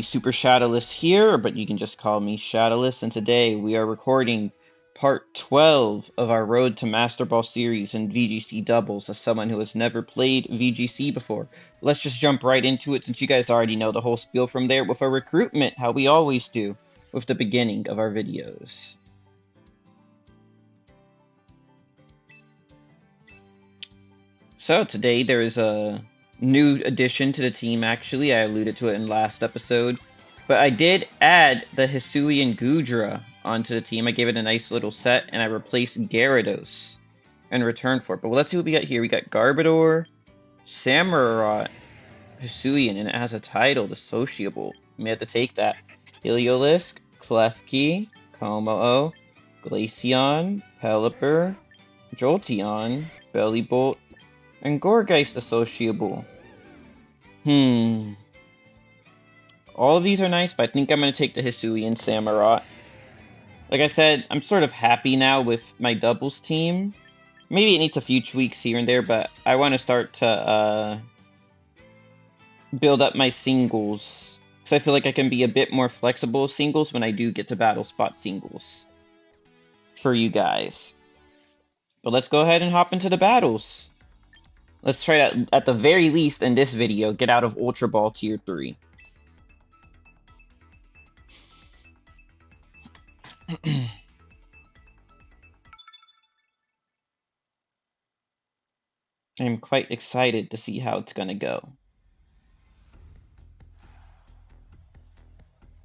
Super Shadowless here, but you can just call me Shadowless, and today we are recording part 12 of our Road to Master Ball series in VGC doubles as someone who has never played VGC before. Let's just jump right into it since you guys already know the whole spiel from there with a recruitment, how we always do with the beginning of our videos. So today there is a new addition to the team, actually. I alluded to it in last episode. But I did add the Hisuian Gudra onto the team. I gave it a nice little set, and I replaced Gyarados in return for it. But let's see what we got here. We got Garbodor, Samurott, Hisuian, and it has a title, the Sociable. You may have to take that. Heliolisk, Klefki, Kommo-o, Glaceon, Pelipper, Jolteon, Bellibolt, and Gourgeist the Sociable. All of these are nice, but I think I'm going to take the Hisuian Samurott. Like I said, I'm sort of happy now with my doubles team. Maybe it needs a few tweaks here and there, but I want to start to build up my singles. So I feel like I can be a bit more flexible with singles when I do get to battle spot singles for you guys. But let's go ahead and hop into the battles. Let's try to, at the very least in this video, get out of Ultra Ball Tier 3. I'm quite excited to see how it's gonna go.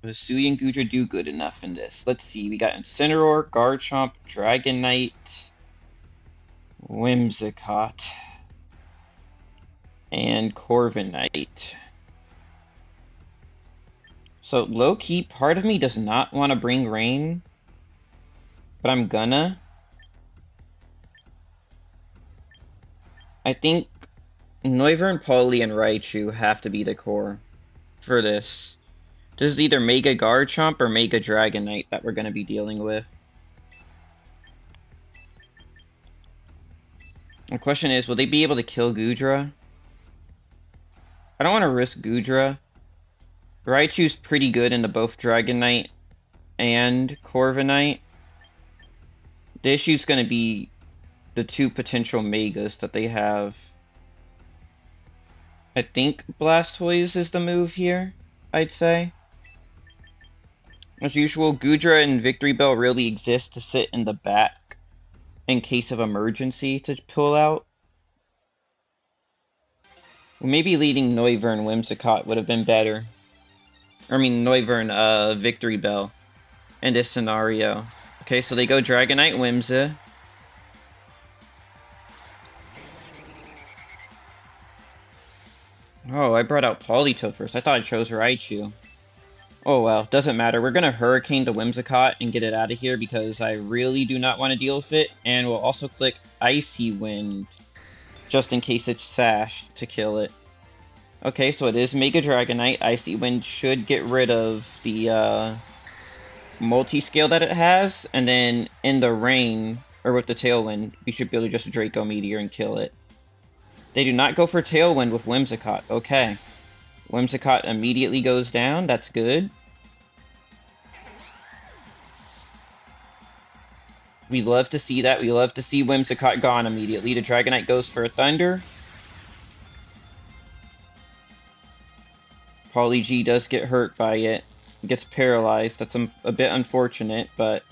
Does Hisuian Gudra do good enough in this? Let's see, we got Incineroar, Garchomp, Dragonite, Whimsicott, and Corviknight. So, low-key, part of me does not want to bring Rain, but I'm gonna. I think Noivern, Poli, and Raichu have to be the core for this. This is either Mega Garchomp or Mega Dragonite that we're going to be dealing with. The question is, will they be able to kill Gudra? I don't want to risk Gudra. Raichu's pretty good into both Dragonite and Corviknight. The issue's going to be the two potential Megas that they have. I think Blastoise is the move here, I'd say. As usual, Gudra and Victory Bell really exist to sit in the back in case of emergency to pull out. Well, maybe leading Noivern Whimsicott would have been better. I mean, Noivern Victory Bell in this scenario. Okay, so they go Dragonite Whimsicott. Oh, I brought out Politoed first. I thought I chose Raichu. Oh well, doesn't matter. We're gonna Hurricane the Whimsicott and get it out of here because I really do not want to deal with it. And we'll also click Icy Wind just in case it's Sash to kill it. Okay, so it is Mega Dragonite. Icy Wind should get rid of the multi-scale that it has. And then in the rain, or with the Tailwind, we should be able to just Draco Meteor and kill it. They do not go for Tailwind with Whimsicott. Okay. Whimsicott immediately goes down. That's good. We love to see that. We love to see Whimsicott gone immediately. The Dragonite goes for a Thunder. Poly-G does get hurt by it. It gets paralyzed. That's a bit unfortunate, but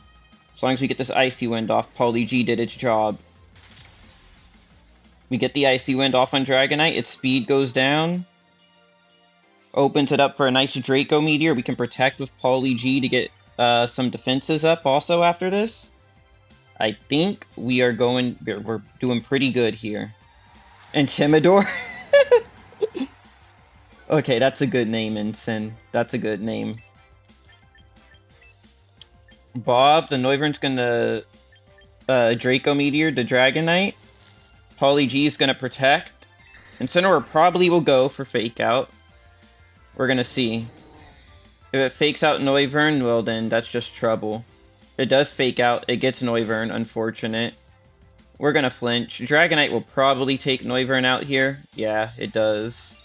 as long as we get this Icy Wind off, Poly-G did its job. We get the Icy Wind off on Dragonite. Its speed goes down. Opens it up for a nice Draco Meteor. We can protect with Poly-G to get some defenses up also after this. I think we're doing pretty good here. Intimidor? Okay, that's a good name, Ensign. That's a good name. Bob, the Noivern's gonna Draco Meteor the Dragonite. Poly-G is gonna protect. Incineroar probably will go for Fake Out. We're gonna see. If it fakes out Noivern, well then that's just trouble. It does fake out. It gets Noivern, unfortunate. We're gonna flinch. Dragonite will probably take Noivern out here. Yeah, it does.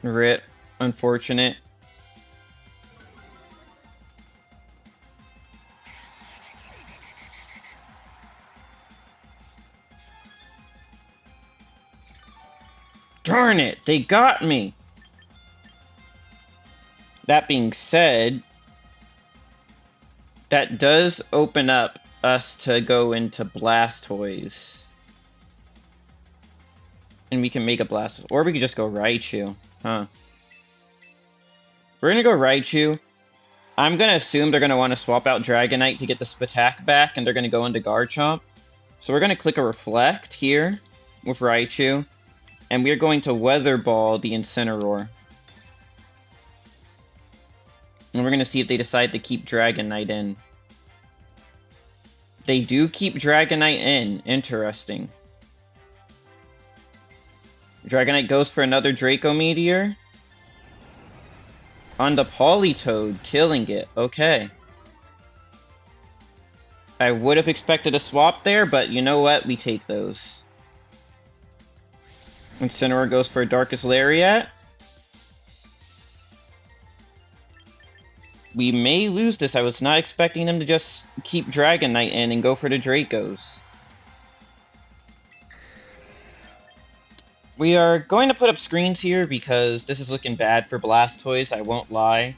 Rip. Unfortunate. Darn it! They got me! That being said, that does open up us to go into Blastoise. And we can make a Blastoise. Or we could just go Raichu. Huh. We're gonna go Raichu. I'm gonna assume they're gonna want to swap out Dragonite to get the Spatak back, and they're gonna go into Garchomp. So we're gonna click a Reflect here with Raichu. And we're going to Weather Ball the Incineroar. And we're going to see if they decide to keep Dragonite in. They do keep Dragonite in. Interesting. Dragonite goes for another Draco Meteor. On the Politoed, killing it. Okay. I would have expected a swap there, but you know what? We take those. Incineroar goes for a Darkest Lariat. We may lose this. I was not expecting them to just keep Dragonite in and go for the Dracos. We are going to put up screens here because this is looking bad for Blastoise, I won't lie.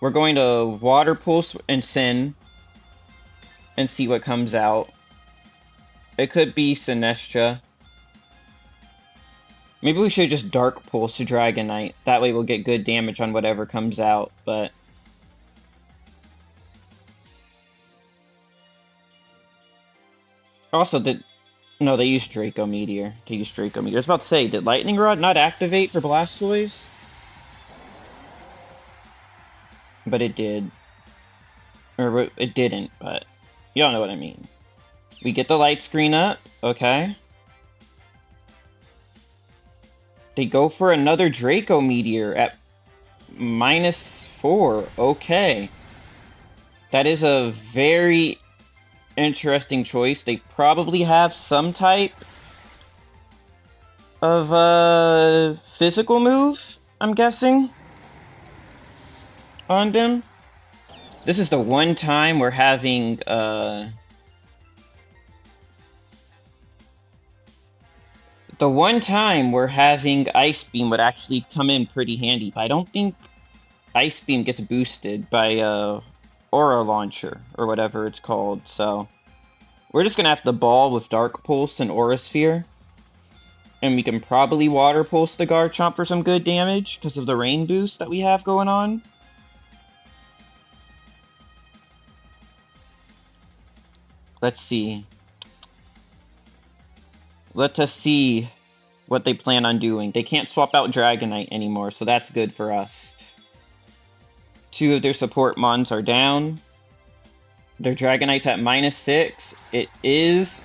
We're going to Water Pulse and Sin and see what comes out. It could be Sinestro. Maybe we should just Dark Pulse to Dragonite. That way we'll get good damage on whatever comes out, but... Also, no, they used Draco Meteor. I was about to say, did Lightning Rod not activate for Blastoise? But it did. Or it didn't, but you don't know what I mean. We get the light screen up, okay. They go for another Draco Meteor at -4, okay. That is a very interesting choice. They probably have some type of physical move, I'm guessing, on them. This is the one time we're having Ice Beam would actually come in pretty handy, but I don't think Ice Beam gets boosted by Aura Launcher, or whatever it's called, so we're just gonna have to ball with Dark Pulse and Aura Sphere. And we can probably Water Pulse the Garchomp for some good damage, because of the Rain boost that we have going on. Let's see. Let us see what they plan on doing. They can't swap out Dragonite anymore, so that's good for us. 2 of their support mons are down. Their Dragonite's at -6. It is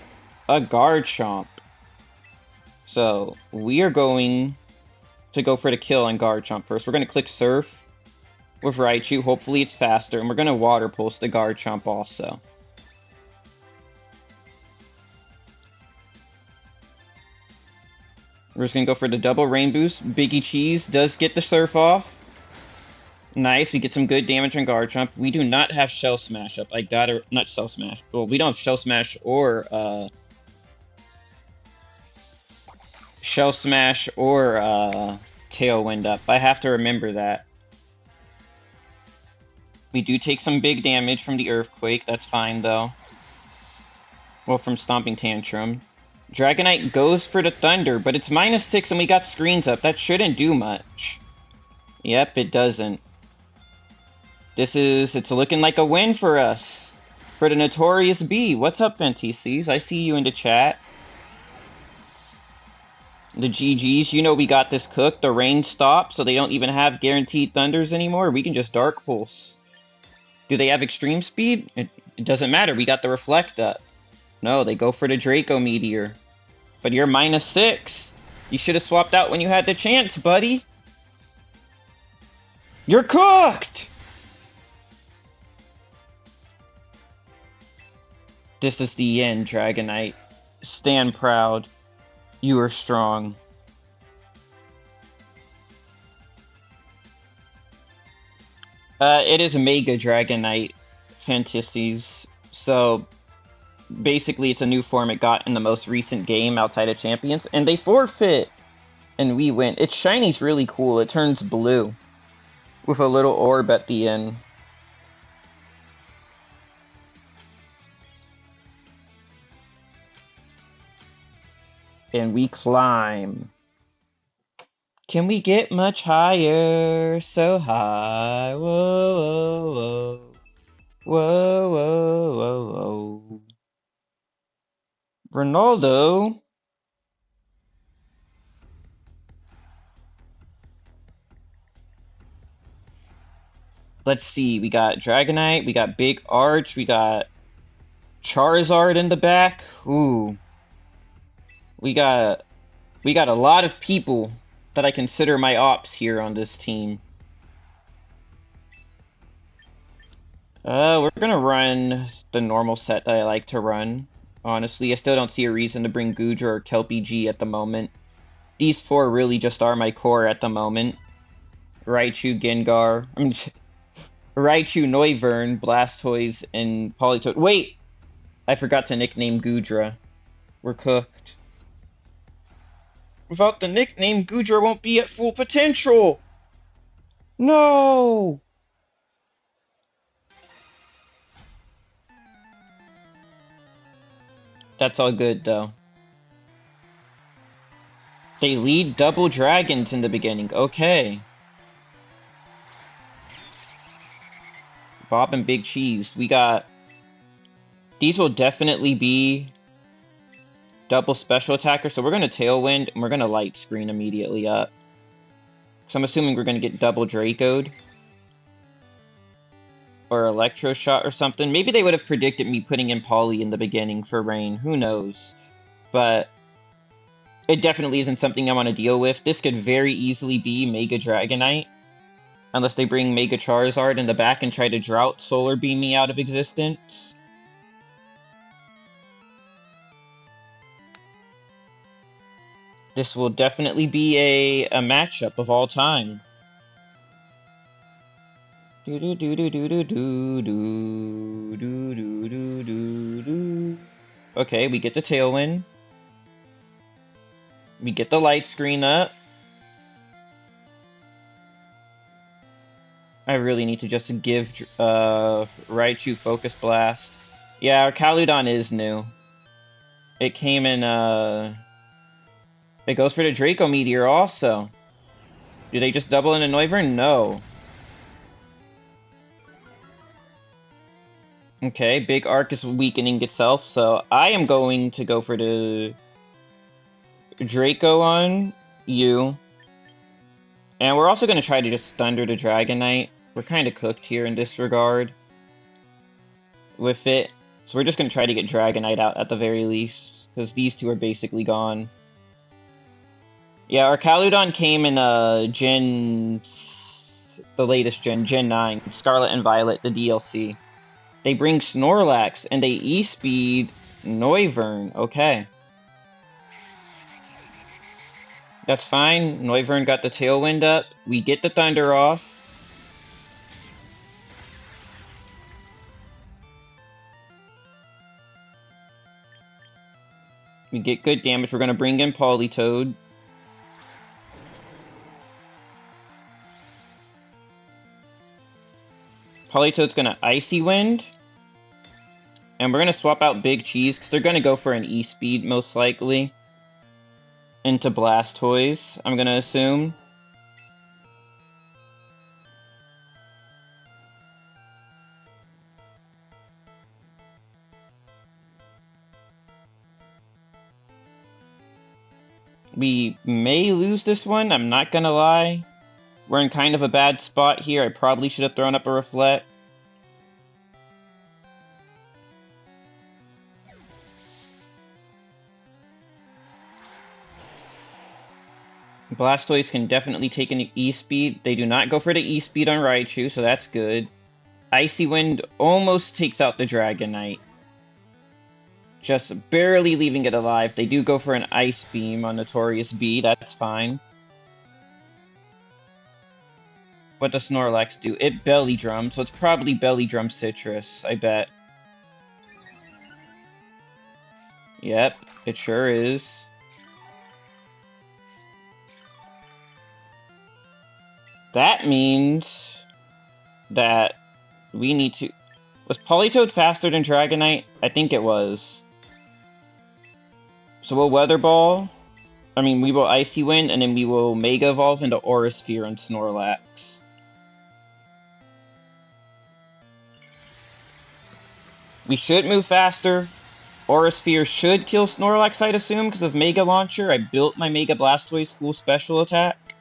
a Garchomp. So, we are going to go for the kill on Garchomp first. We're going to click Surf with Raichu. Hopefully it's faster. And we're going to Water Pulse the Garchomp also. We're just going to go for the double Rain Boost. Biggie Cheese does get the Surf off. Nice, we get some good damage on Garchomp. We do not have Shell Smash up. I gotta... Not Shell Smash. Well, we don't have Shell Smash or, Tailwind up. I have to remember that. We do take some big damage from the Earthquake. That's fine, though. Well, from Stomping Tantrum. Dragonite goes for the Thunder, but it's -6 and we got screens up. That shouldn't do much. Yep, it doesn't. It's looking like a win for us. For the Notorious B. What's up, Fenteses? I see you in the chat. The GGs, you know we got this cooked. The rain stopped, so they don't even have guaranteed Thunders anymore. We can just Dark Pulse. Do they have Extreme Speed? It doesn't matter. We got the Reflect up. No, they go for the Draco Meteor. But you're -6. You should have swapped out when you had the chance, buddy. You're cooked! This is the end, Dragonite. Stand proud. You are strong. It is Mega Dragonite Fantasies. So basically, it's a new form it got in the most recent game outside of Champions, and they forfeit, and we win. Its shiny's really cool. It turns blue with a little orb at the end. And we climb. Can we get much higher? So high. Whoa, whoa, whoa. Whoa, whoa, whoa, whoa. Ronaldo? Let's see. We got Dragonite. We got Big Arch. We got Charizard in the back. Ooh. We got a lot of people that I consider my ops here on this team. We're gonna run the normal set that I like to run. Honestly, I still don't see a reason to bring Goodra or Kelpie G at the moment. These four really just are my core at the moment. Raichu, Gengar, Raichu, Noivern, Blastoise, and Politoed. Wait! I forgot to nickname Goodra. We're cooked. Without the nickname, Goodra won't be at full potential! No! That's all good, though. They lead double dragons in the beginning. Okay. Bob and Big Cheese. We got... These will definitely be double special attackers, so we're going to Tailwind, and we're going to Light Screen immediately up. So I'm assuming we're going to get double Dracoed. Or Electro Shot or something. Maybe they would have predicted me putting in Poly in the beginning for Rain. Who knows? But it definitely isn't something I want to deal with. This could very easily be Mega Dragonite. Unless they bring Mega Charizard in the back and try to Drought Solar Beam me out of existence. This will definitely be a matchup of all time. Do do do do do do do do do do do do do. Okay, we get the Tailwind. We get the light screen up. I really need to just give Raichu Focus Blast. Yeah, our Caludon is new. It came in, it goes for the Draco Meteor also. Do they just double in a Noivern? No. Okay, Big Arc is weakening itself, so I am going to go for the Draco on you. And we're also going to try to just Thunder the Dragonite. We're kind of cooked here in this regard with it. So we're just going to try to get Dragonite out at the very least, because these two are basically gone. Yeah, our Caludon came in the latest gen, Gen 9, Scarlet and Violet, the DLC. They bring Snorlax, and they E-Speed Noivern. Okay. That's fine. Noivern got the Tailwind up. We get the Thunder off. We get good damage. We're going to bring in Politoed. Politoad's going to Icy Wind. And we're going to swap out Big Cheese, because they're going to go for an E-Speed, most likely. Into Blastoise, I'm going to assume. We may lose this one, I'm not going to lie. We're in kind of a bad spot here. I probably should have thrown up a Reflect. Blastoise can definitely take an E-Speed. They do not go for the E-Speed on Raichu, so that's good. Icy Wind almost takes out the Dragonite. Just barely leaving it alive. They do go for an Ice Beam on Notorious B, that's fine. What does Snorlax do? It belly drum, so it's probably belly drum citrus, I bet. Yep, it sure is. That means that we need to... Was Politoed faster than Dragonite? I think it was. So we'll Weather Ball. I mean, we will Icy Wind, and then we will Mega Evolve into Aura Sphere and Snorlax. We should move faster. Aura Sphere should kill Snorlax, I'd assume, because of Mega Launcher. I built my Mega Blastoise full special attack.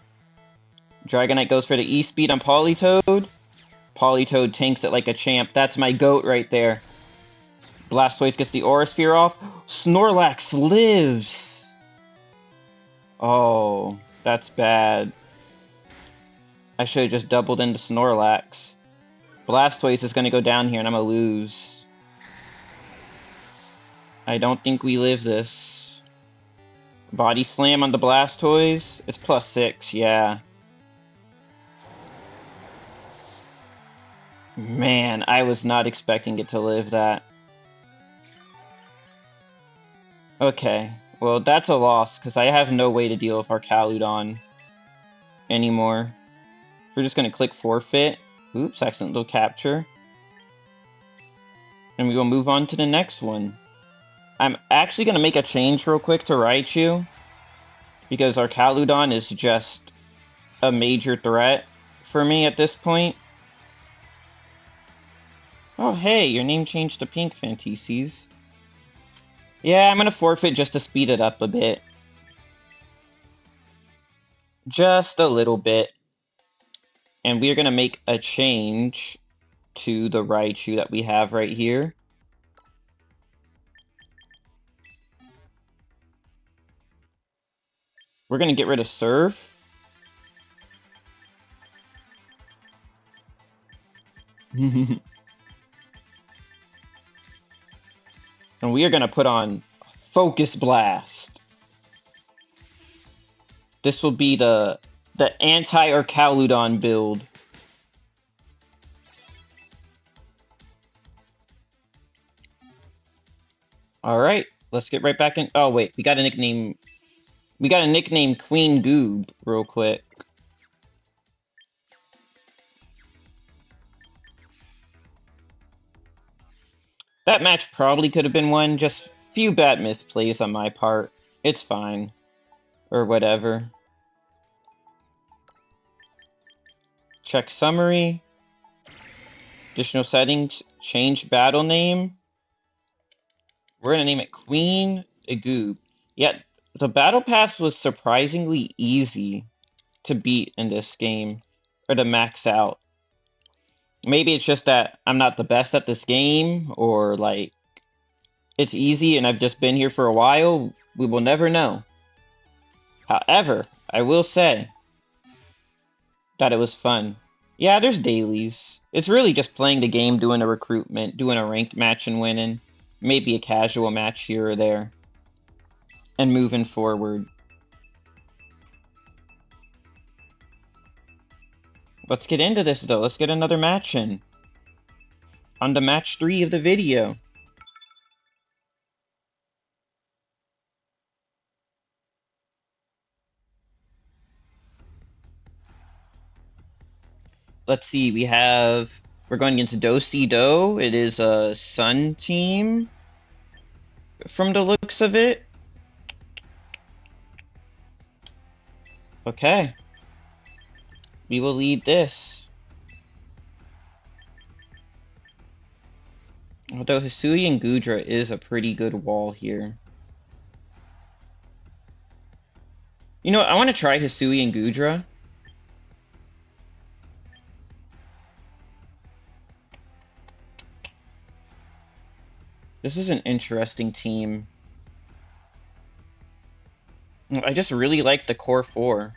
Dragonite goes for the E-Speed on Politoed. Politoed tanks it like a champ. That's my goat right there. Blastoise gets the Aura Sphere off. Snorlax lives! Oh, that's bad. I should have just doubled into Snorlax. Blastoise is going to go down here and I'm going to lose. I don't think we live this. Body Slam on the Blastoise. It's +6, yeah. Man, I was not expecting it to live that. Okay, well that's a loss, because I have no way to deal with our Caludon anymore. We're just going to click Forfeit. Oops, accidental capture. And we will move on to the next one. I'm actually going to make a change real quick to Raichu, because our Caludon is just a major threat for me at this point. Oh hey, your name changed to Pink, Fanteses. Yeah, I'm going to forfeit just to speed it up a bit. Just a little bit. And we are going to make a change to the Raichu that we have right here. We're going to get rid of Surf. And we are going to put on Focus Blast. This will be the anti-Arcaludon build. Alright, let's get right back in. Oh wait, we got a nickname. We got a nickname Queen Goob real quick. That match probably could have been won, just few bad misplays on my part. It's fine. Or whatever. Check summary. Additional settings, change battle name. We're gonna name it Queen Goob. Yeah, the battle pass was surprisingly easy to beat in this game, or to max out. Maybe it's just that I'm not the best at this game, or like it's easy and I've just been here for a while. We will never know. However, I will say that it was fun. Yeah, there's dailies. It's really just playing the game, doing a recruitment, doing a ranked match and winning. Maybe a casual match here or there. And moving forward. Let's get into this though. Let's get another match in. On to match 3 of the video. Let's see, we're going against Do. It is a Sun team, from the looks of it. Okay. We will lead this. Although Hisui and Gudra is a pretty good wall here. You know what, I want to try Hisui and Gudra. This is an interesting team. I just really like the core 4.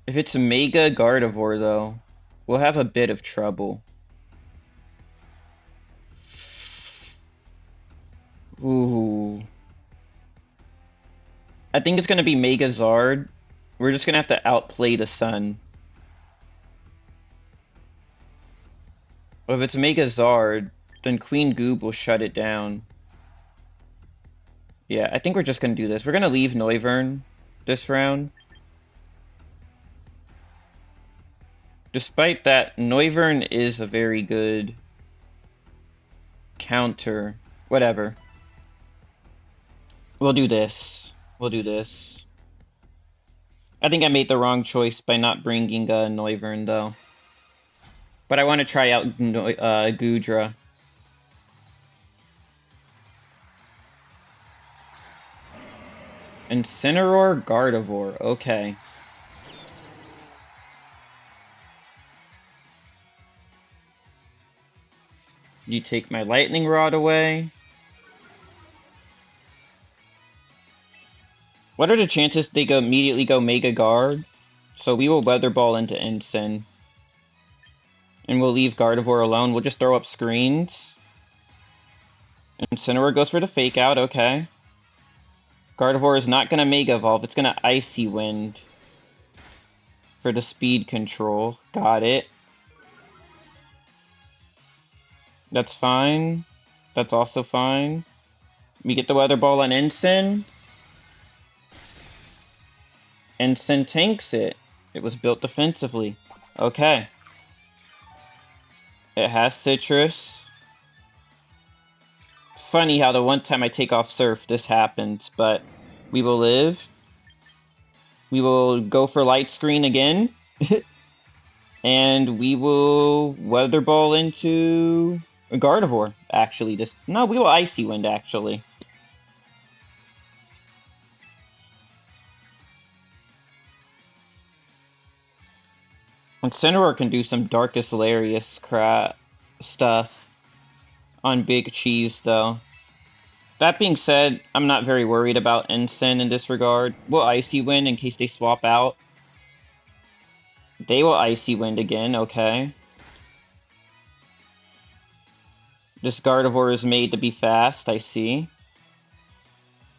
If it's a Mega Gardevoir, though, we'll have a bit of trouble. Ooh. I think it's going to be Mega Zard. We're just going to have to outplay the Sun. Well, if it's Mega Zard, then Queen Goob will shut it down. Yeah, I think we're just gonna do this. We're gonna leave Noivern this round. Despite that, Noivern is a very good counter. Whatever. We'll do this. We'll do this. I think I made the wrong choice by not bringing Noivern, though. But I want to try out Goodra. Incineroar, Gardevoir. Okay. You take my Lightning Rod away. What are the chances they immediately go Mega Guard? So we will Weather Ball into Incin. And we'll leave Gardevoir alone. We'll just throw up screens. Incineroar goes for the Fake Out, okay. Gardevoir is not going to Mega Evolve. It's going to Icy Wind for the speed control. Got it. That's fine. That's also fine. We get the Weather Ball on Incin. Incin tanks it. It was built defensively. Okay. It has Citrus. Funny how the one time I take off Surf, this happens, but we will live. We will go for Light Screen again. And we will Weather Ball into a Gardevoir, actually. No, we will Icy Wind, actually. Incineroar can do some Darkest Hilarious crap stuff on Big Cheese, though. That being said, I'm not very worried about Incin in this regard. We'll Icy Wind in case they swap out. They will Icy Wind again, okay. This Gardevoir is made to be fast, I see.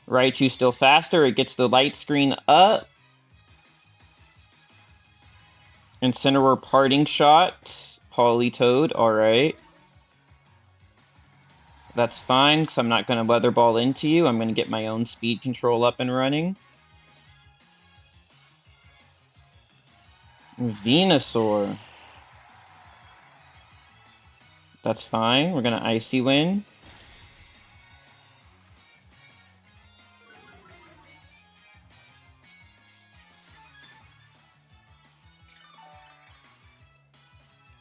Raichu's still faster, it gets the Light Screen up. Incineroar Parting Shot. Politoed, alright. That's fine, because I'm not going to Weather Ball into you. I'm going to get my own speed control up and running. Venusaur. That's fine. We're going to Icy Wind.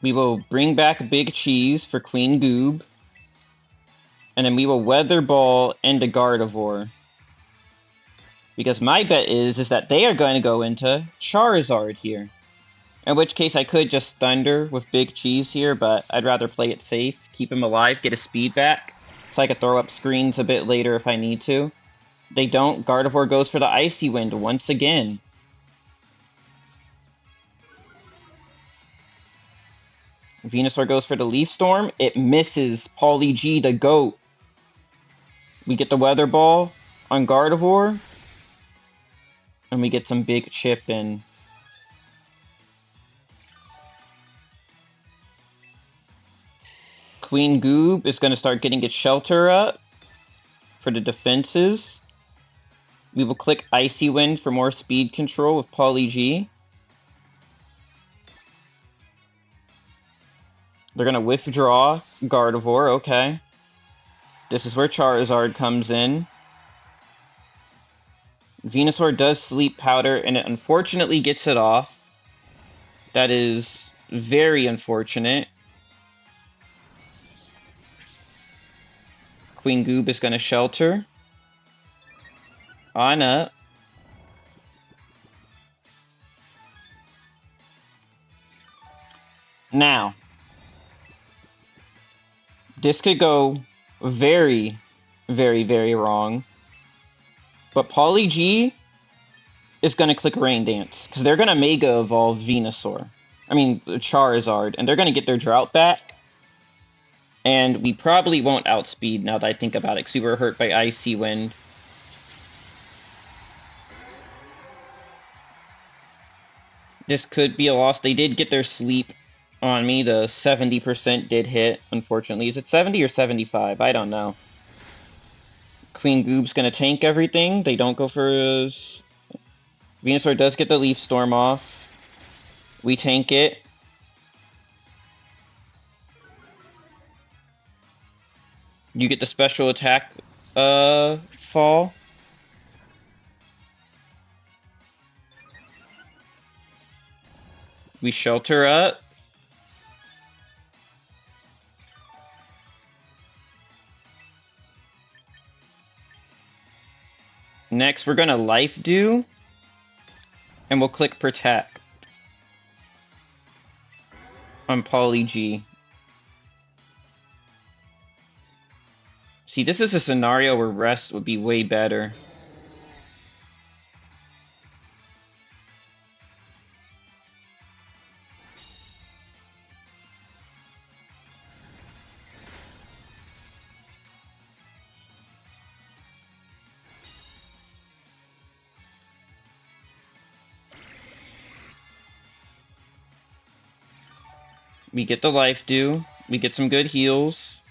We will bring back Big Cheese for Queen Goob. And then we will Weather Ball into Gardevoir. Because my bet is that they are going to go into Charizard here. In which case I could just Thunder with Big Cheese here, but I'd rather play it safe, keep him alive, get his speed back, so I could throw up screens a bit later if I need to. They don't. Gardevoir goes for the Icy Wind once again. Venusaur goes for the Leaf Storm. It misses. Pauly G, the GOAT. We get the Weather Ball on Gardevoir. And we get some big chip in. Queen Goob is going to start getting its Shelter up for the defenses. We will click Icy Wind for more speed control with Pauly G. They're going to withdraw Gardevoir, okay. This is where Charizard comes in. Venusaur does Sleep Powder, and it unfortunately gets it off. That is very unfortunate. Queen Goob is going to Shelter. On up. Now, this could go very, very, very wrong. But Pauly G is going to click Rain Dance, because they're going to Mega Evolve Venusaur. I mean, Charizard, and they're going to get their Drought back. And we probably won't outspeed now that I think about it, because we were hurt by Icy Wind. This could be a loss. They did get their sleep On me, the 70% did hit, unfortunately. Is it 70 or 75? I don't know. Queen Goob's gonna tank everything. They don't go for... Venusaur does get the Leaf Storm off. We tank it. You get the special attack fall. We shelter up. Next, we're gonna Life Dew. And we'll click Protect on Poly G. See, this is a scenario where Rest would be way better. We get the Life Dew. We get some good heals.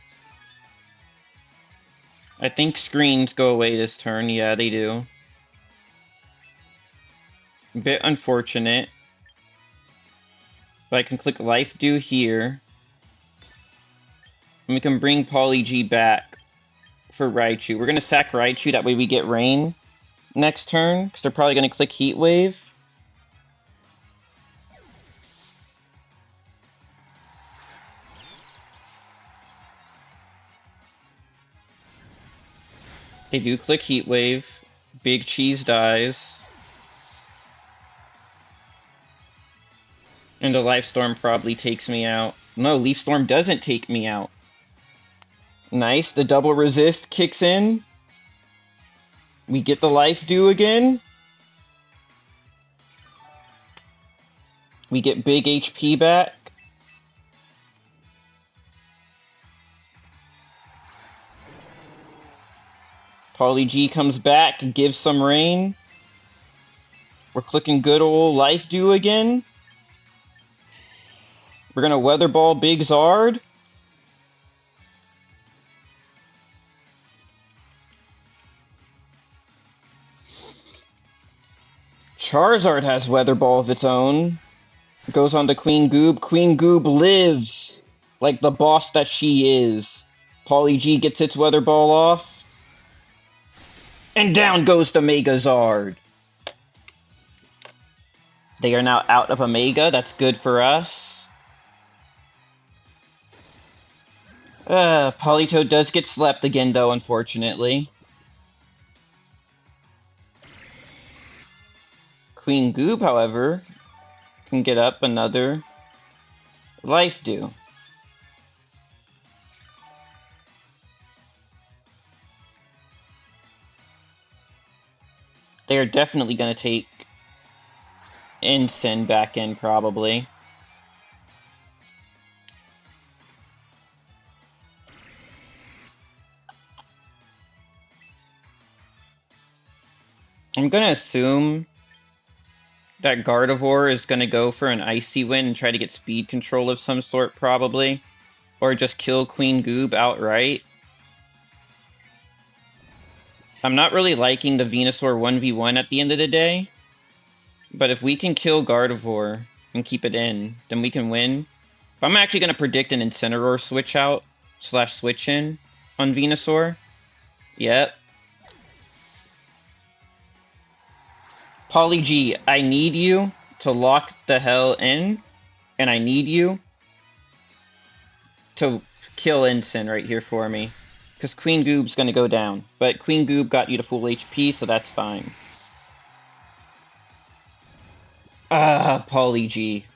I think screens go away this turn. Yeah, they do. Bit unfortunate. But I can click Life Dew here. And we can bring Poly G back for Raichu. We're going to sack Raichu, that way we get Rain next turn, because they're probably going to click Heat Wave. They do click Heat Wave. Big Cheese dies. And the Life Storm probably takes me out. No, Leaf Storm doesn't take me out. Nice, the double resist kicks in. We get the Life Dew again. We get big HP back. Poly G comes back and gives some rain. We're clicking good old Life Dew again. We're gonna Weather Ball Big Zard. Charizard has Weather Ball of its own. Goes on to Queen Goob. Queen Goob lives like the boss that she is. Poly G gets its Weather Ball off. And down goes the Megazard. They are now out of Omega. That's good for us. Politoed does get slept again, though, unfortunately. Queen Goob, however, can get up another Life Dew. They are definitely going to take Ensign back in, probably. I'm going to assume that Gardevoir is going to go for an Icy Wind and try to get speed control of some sort, probably. Or just kill Queen Goob outright. I'm not really liking the Venusaur 1v1 at the end of the day. But if we can kill Gardevoir and keep it in, then we can win. But I'm actually going to predict an Incineroar switch out / switch in on Venusaur. Yep. Poly G, I need you to lock the hell in. And I need you to kill Ensign right here for me. Because Queen Goob's going to go down. But Queen Goob got you to full HP, so that's fine. Ah, Poly G.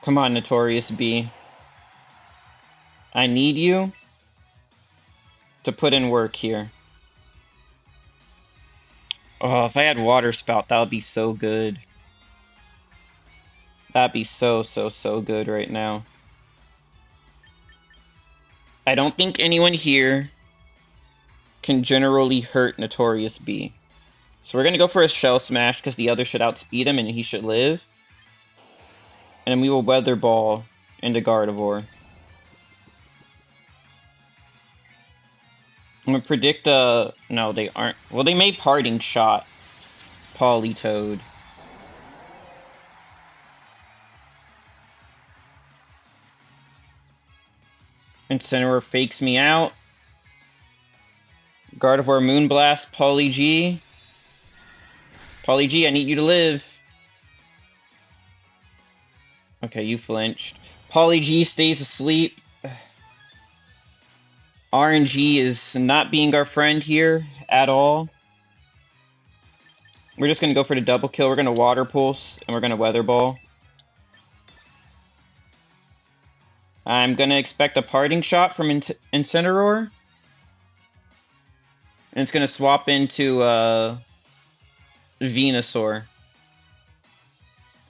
Come on, Notorious B. I need you to put in work here. Oh, if I had Water Spout, that would be so good. That'd be so good right now. I don't think anyone here can generally hurt Notorious B. So we're going to go for a Shell Smash because the other should outspeed him and he should live. And then we will Weather Ball into Gardevoir. I'm going to predict no, they aren't. Well, they made Parting Shot. Politoed. Incineroar fakes me out. Gardevoir Moonblast, Poly G. Poly G, I need you to live. Okay, you flinched. Poly G stays asleep. RNG is not being our friend here at all. We're just going to go for the double kill. We're going to Water Pulse, and we're going to Weather Ball. I'm going to expect a Parting Shot from Incineroar. And it's going to swap into Venusaur.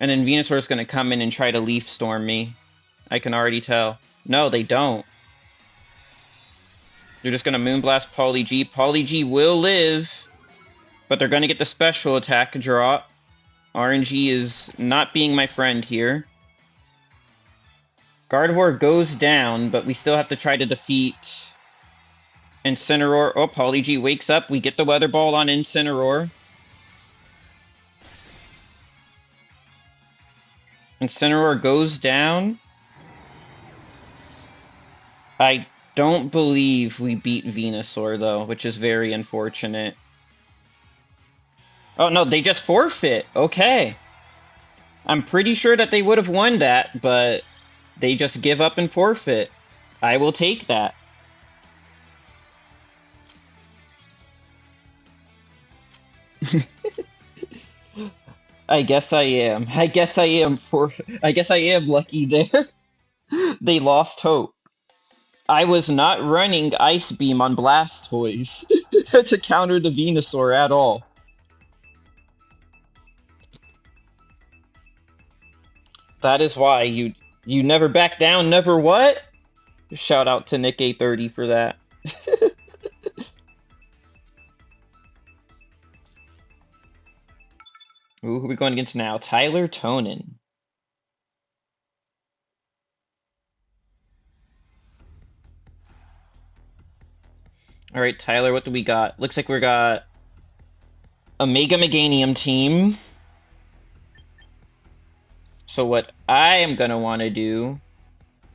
And then Venusaur is going to come in and try to Leaf Storm me. I can already tell. No, they don't. They're just going to Moonblast Poly G. Poly G will live. But they're going to get the special attack drop. RNG is not being my friend here. Gardevoir goes down, but we still have to try to defeat Incineroar. Oh, Poly G wakes up. We get the Weather Ball on Incineroar. Incineroar goes down. I don't believe we beat Venusaur, though, which is very unfortunate. Oh, no, they just forfeit. Okay. I'm pretty sure that they would have won that, but they just give up and forfeit. I will take that. I guess I am. I guess I am lucky there. They lost hope. I was not running Ice Beam on Blastoise to counter the Venusaur at all. That is why you never back down, never what? Shout out to Nick A30 for that. Ooh, who are we going against now? Tyler Tonin. Alright, Tyler, what do we got? Looks like we got a Mega Meganium team. So what I am going to want to do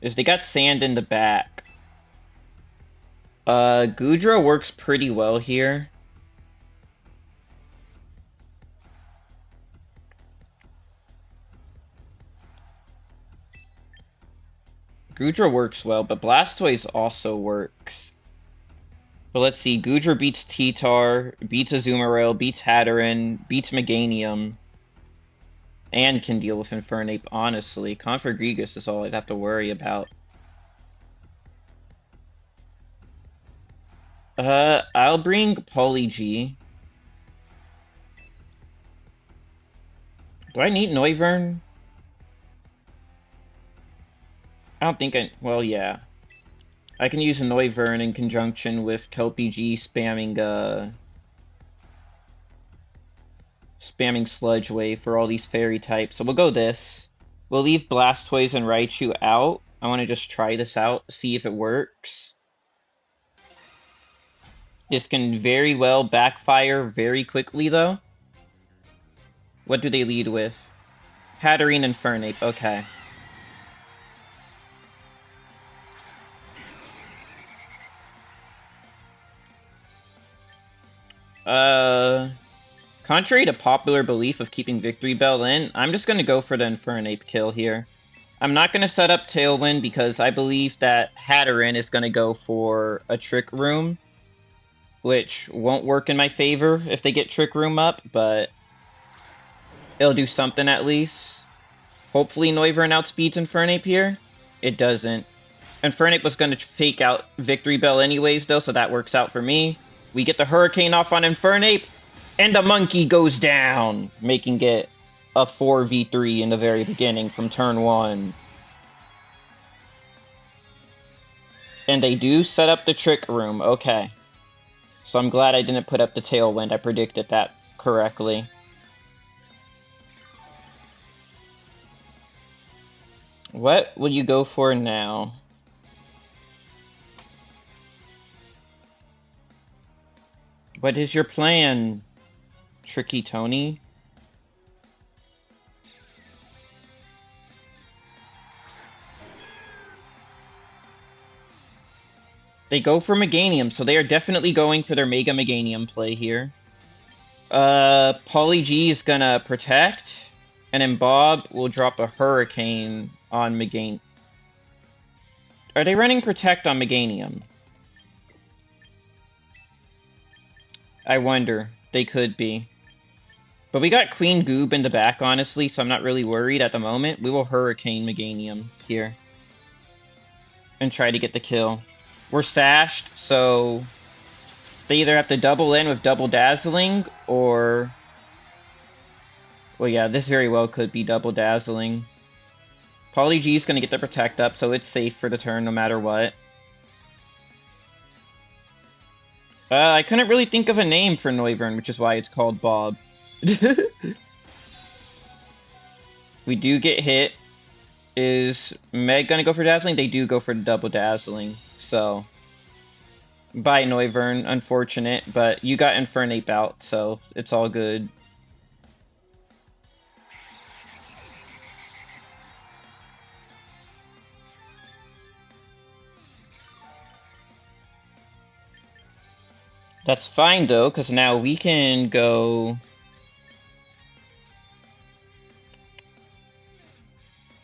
is they got Sand in the back. Goodra works pretty well here. Goodra works well, but Blastoise also works. But let's see, Goodra beats T-Tar, beats Azumarill, beats Hatterene, beats Meganium. And can deal with Infernape, honestly. Configrigus is all I'd have to worry about. I'll bring Poly G. Do I need Noivern? I don't think I... Well, yeah. I can use a Noivern in conjunction with Kelpie G spamming, spamming Sludge Wave for all these fairy types. So we'll go this. We'll leave Blastoise and Raichu out. I want to just try this out, see if it works. This can very well backfire very quickly, though. What do they lead with? Hatterene and Infernape. Okay. Contrary to popular belief of keeping Victory Bell in, I'm just going to go for the Infernape kill here. I'm not going to set up Tailwind because I believe that Hatterene is going to go for a Trick Room, which won't work in my favor if they get Trick Room up, but it'll do something at least. Hopefully Noivern outspeeds Infernape here. It doesn't. Infernape was going to fake out Victory Bell anyways, though, so that works out for me. We get the Hurricane off on Infernape, and the monkey goes down, making it a 4v3 in the very beginning from turn 1. And they do set up the Trick Room, okay. So I'm glad I didn't put up the Tailwind. I predicted that correctly. What will you go for now? What is your plan, Tricky Tony? They go for Meganium, so they are definitely going for their Mega Meganium play here. Pauly G is gonna protect, and then Bob will drop a Hurricane on Meganium. Are they running Protect on Meganium? I wonder. They could be. But we got Queen Goob in the back, honestly, so I'm not really worried at the moment. We will Hurricane Meganium here. And try to get the kill. We're stashed, so they either have to double in with Double Dazzling, or... Well, yeah, this very well could be Double Dazzling. Pauly G is going to get the Protect up, so it's safe for the turn no matter what. I couldn't really think of a name for Noivern, which is why it's called Bob. We do get hit. Is Meg gonna go for Dazzling? They do go for Double Dazzling, so... Bye, Noivern. Unfortunate, but you got Infernape out, so it's all good. That's fine, though, because now we can go...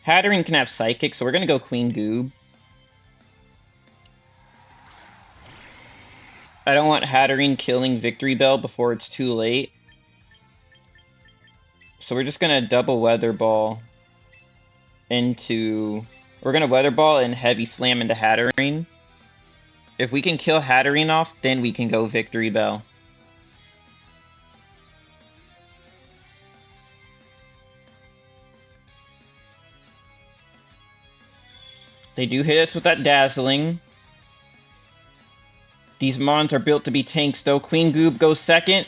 Hatterene can have Psychic, so we're gonna go Queen Goob. I don't want Hatterene killing Victory Bell before it's too late. So we're just gonna double Weather Ball into... We're gonna Weather Ball and Heavy Slam into Hatterene. If we can kill Hatterene off, then we can go Victory Bell. They do hit us with that Dazzling. These Mons are built to be tanks, though. Queen Goob goes second.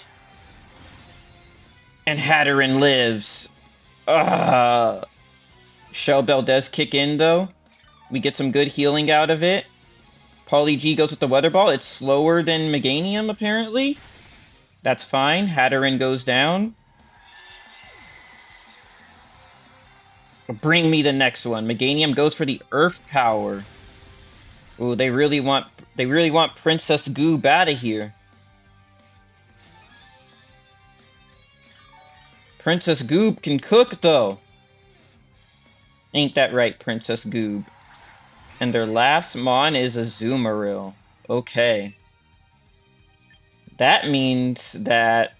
And Hatterene lives. Shell Bell does kick in, though. We get some good healing out of it. Pauly G goes with the Weather Ball. It's slower than Meganium, apparently. That's fine. Hatterene goes down. Bring me the next one. Meganium goes for the Earth Power. Ooh, they really want Princess Goob out of here. Princess Goob can cook, though. Ain't that right, Princess Goob? And their last Mon is a Azumarill. Okay. That means that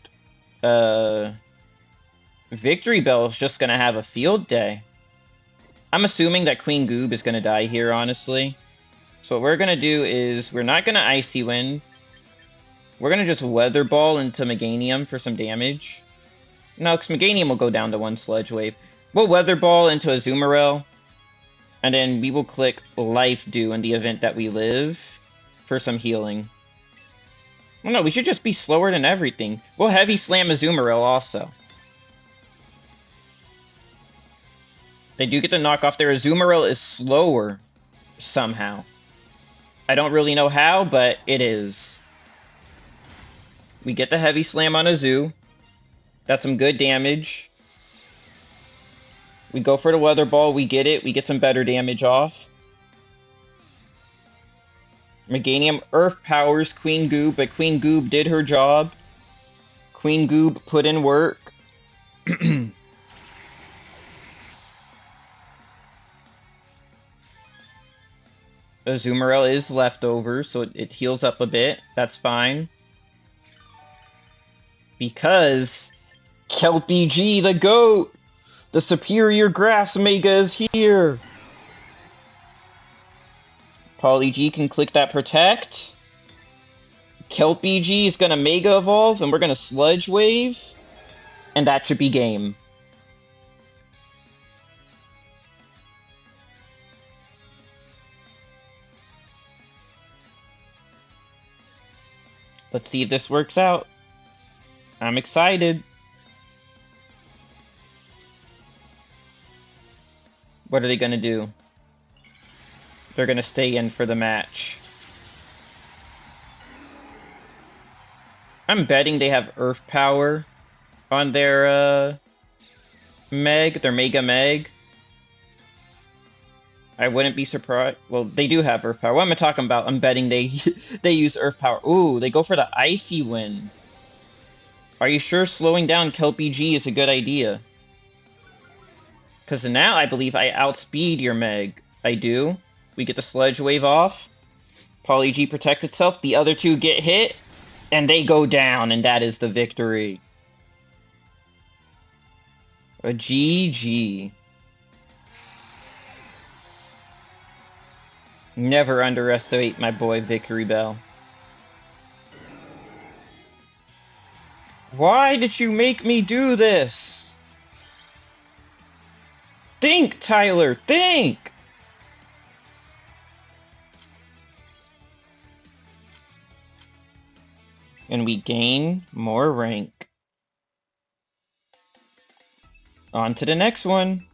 Victory Bell is just gonna have a field day. I'm assuming that Queen Goob is gonna die here, honestly. So what we're gonna do is we're not gonna Icy Wind. We're gonna just Weather Ball into Meganium for some damage. No, because Meganium will go down to one Sludge Wave. We'll Weather Ball into Azumarill. And then we will click Life Dew in the event that we live for some healing. Well, no, we should just be slower than everything. We'll Heavy Slam Azumarill also. They do get the knockoff there. Azumarill is slower somehow. I don't really know how, but it is. We get the Heavy Slam on Azu. That's some good damage. We go for the Weather Ball. We get it. We get some better damage off. Meganium Earth powers Queen Goob, but Queen Goob did her job. Queen Goob put in work. Azumarill is leftovers, so it heals up a bit. That's fine. Because Kelpie G, the GOAT! The superior grass mega is here! Pauly G can click that protect. Kelpie G is gonna mega evolve, and we're gonna Sludge Wave. And that should be game. Let's see if this works out. I'm excited. What are they gonna do? They're gonna stay in for the match. I'm betting they have Earth Power on their their Mega Meg. I wouldn't be surprised. Well, they do have Earth Power. What am I talking about? I'm betting they they use Earth Power. Ooh, they go for the Icy Wind. Are you sure slowing down Kelpie G is a good idea? Because now I believe I outspeed your Meg. I do. We get the Sledge Wave off. Poly G protects itself. The other two get hit. And they go down. And that is the victory. A GG. Never underestimate my boy Victory Bell. Why did you make me do this? Think, Tyler, think! And we gain more rank. On to the next one.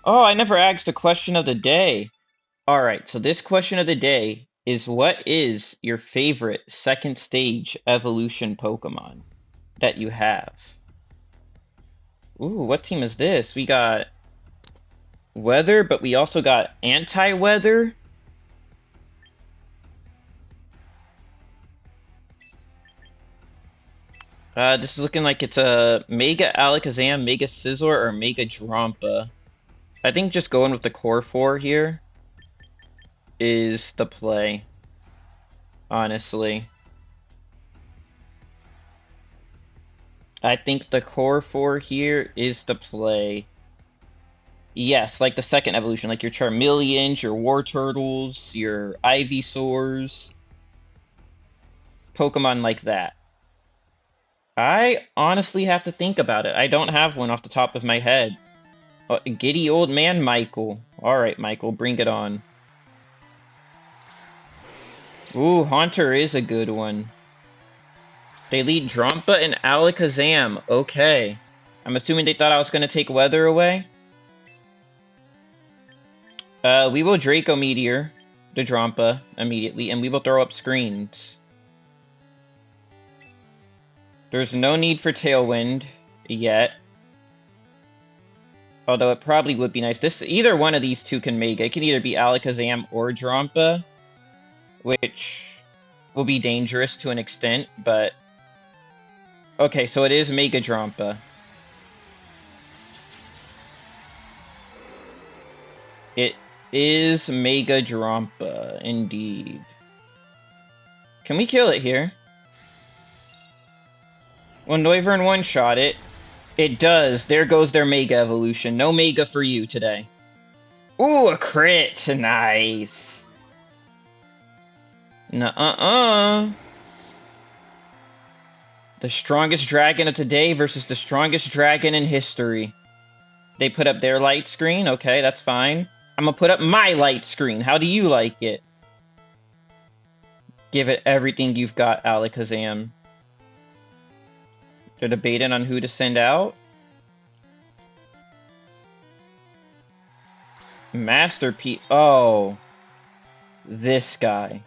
Oh, I never asked a question of the day. Alright, so this question of the day is, what is your favorite second stage evolution Pokemon that you have? Ooh, what team is this? We got Weather, but we also got Anti-Weather. This is looking like it's a Mega Alakazam, Mega Scizor, or Mega Drampa. I think just going with the core 4 here is the play, honestly. I think the core 4 here is the play. Yes, like the second evolution, like your Charmeleons, your Wartortles, your Ivysaurs, Pokemon like that. I honestly have to think about it. I don't have one off the top of my head. Giddy old man Michael. Alright, Michael, bring it on. Ooh, Haunter is a good one. They lead Drampa and Alakazam. Okay. I'm assuming they thought I was going to take Weather away. We will Draco Meteor the Drampa immediately, and we will throw up screens. There's no need for Tailwind yet. Although it probably would be nice. Either one of these two can Mega. It can either be Alakazam or Drampa, which will be dangerous to an extent, but... Okay, so it is Mega Drampa. It is Mega Drampa, indeed. Can we kill it here? Well, Noivern one-shot it. It does. There goes their Mega Evolution. No Mega for you today. Ooh, a crit! Nice! Nuh-uh-uh! The strongest dragon of today versus the strongest dragon in history. They put up their light screen. Okay, that's fine. I'm gonna put up my light screen. How do you like it? Give it everything you've got, Alakazam. They're debating on who to send out. Masterpiece. Oh. This guy.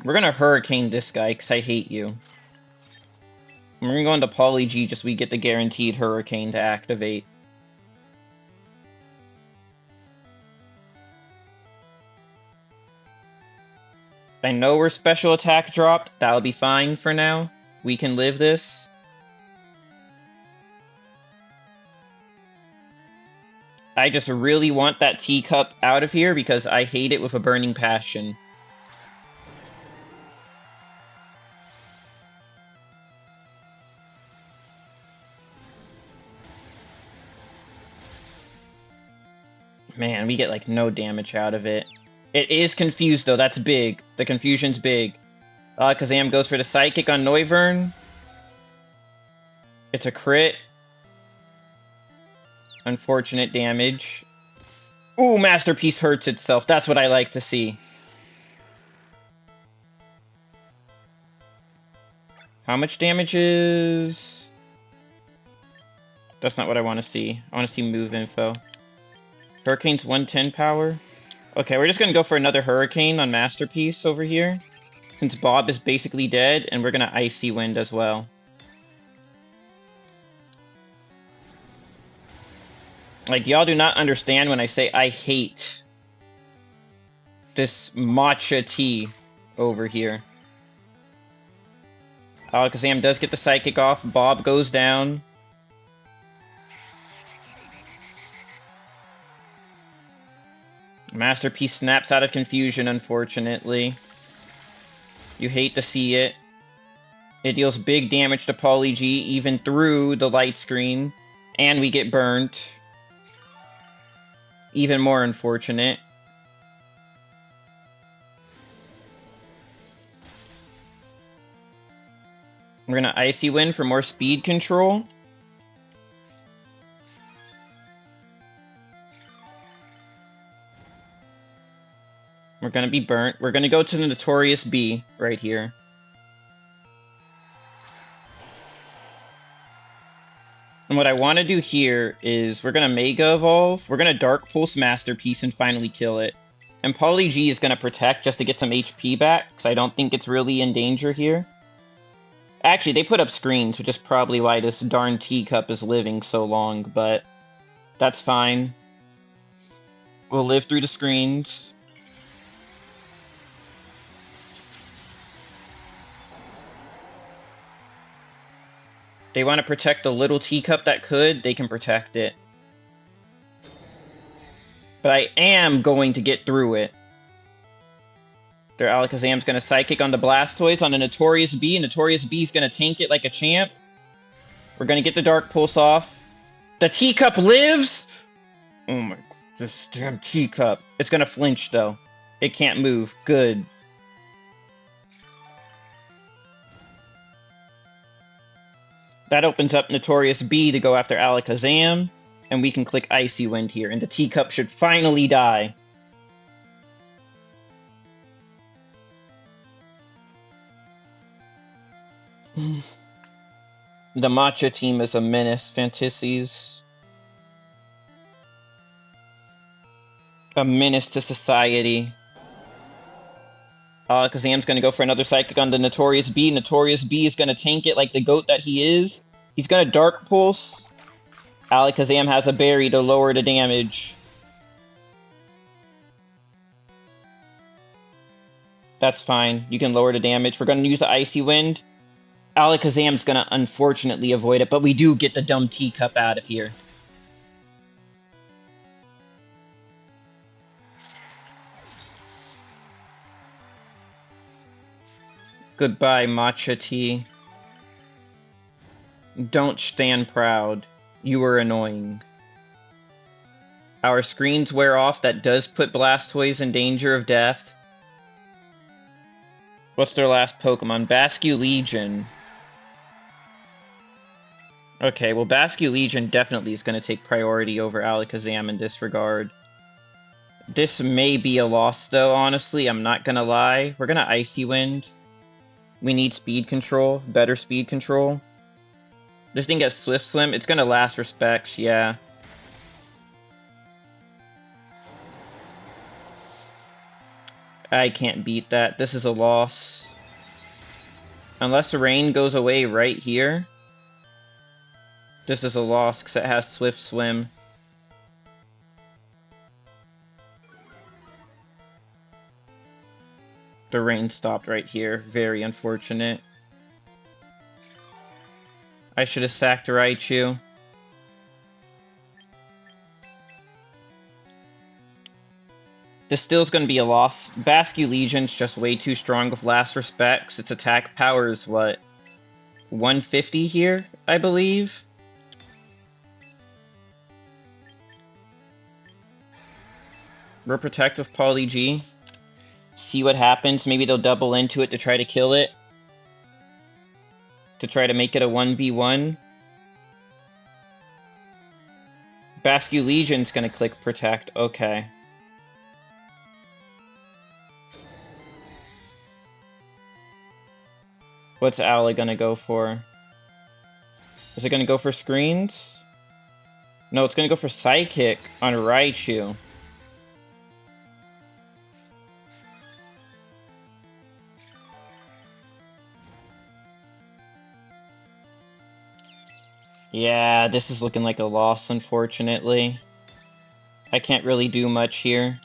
We're gonna Hurricane this guy, because I hate you. We're gonna go into Poly G just so we get the guaranteed Hurricane to activate. I know we're special attack dropped. That'll be fine for now. We can live this. I just really want that teacup out of here because I hate it with a burning passion. Man, we get like no damage out of it. It is confused though, that's big. The confusion's big. Kazam goes for the Psychic on Noivern. It's a crit. Unfortunate damage. Ooh, Masterpiece hurts itself. That's what I like to see. How much damage is... That's not what I want to see. I want to see move info. Hurricane's 110 power. Okay, we're just going to go for another Hurricane on Masterpiece over here. Since Bob is basically dead, and we're going to Icy Wind as well. Like, y'all do not understand when I say I hate this matcha tea over here. Alakazam does get the Psychic off. Bob goes down. Masterpiece snaps out of confusion, unfortunately. You hate to see it. It deals big damage to Poly G, even through the light screen. And we get burnt. Even more unfortunate. We're gonna Icy Wind for more speed control. We're gonna be burnt. We're gonna go to the Notorious B right here. And what I want to do here is we're gonna Mega Evolve. We're gonna Dark Pulse Masterpiece and finally kill it. And Poly G is gonna Protect just to get some HP back, because I don't think it's really in danger here. Actually, they put up screens, which is probably why this darn teacup is living so long, but that's fine. We'll live through the screens. They want to protect the little teacup that could, they can protect it. But I am going to get through it. Their Alakazam's going to Psychic on the Blastoise on the Notorious B. Notorious B's going to tank it like a champ. We're going to get the Dark Pulse off. The teacup lives? Oh my god, this damn teacup. It's going to flinch though. It can't move. Good. That opens up Notorious B to go after Alakazam. And we can click Icy Wind here. And the teacup should finally die. The Matcha team is a menace, Fantices. A menace to society. Alakazam's gonna go for another Psychic on the Notorious B. Notorious B is gonna tank it like the goat that he is. He's gonna Dark Pulse. Alakazam has a berry to lower the damage. That's fine. You can lower the damage. We're gonna use the Icy Wind. Alakazam's gonna unfortunately avoid it, but we do get the dumb teacup out of here. Goodbye, Matcha Tea. Don't stand proud. You are annoying. Our screens wear off. That does put Blastoise in danger of death. What's their last Pokemon? Basculegion. Okay, well, Basculegion definitely is going to take priority over Alakazam in this regard. This may be a loss, though, honestly. I'm not going to lie. We're going to Icy Wind. We need speed control. Better speed control. This thing gets Swift Swim. It's going to last respects, yeah. I can't beat that. This is a loss. Unless the rain goes away right here. This is a loss because it has Swift Swim. The rain stopped right here. Very unfortunate. I should have sacked Raichu. This still is going to be a loss. Basculegion's just way too strong with last respects. Its attack power is what? 150 here, I believe? We're protective Poly G. See what happens. Maybe they'll double into it to try to kill it. To try to make it a 1v1. Basque Legion's gonna click Protect. Okay. What's Ally gonna go for? Is it gonna go for screens? No, it's gonna go for Psychic on Raichu. Yeah, this is looking like a loss, unfortunately. I can't really do much here.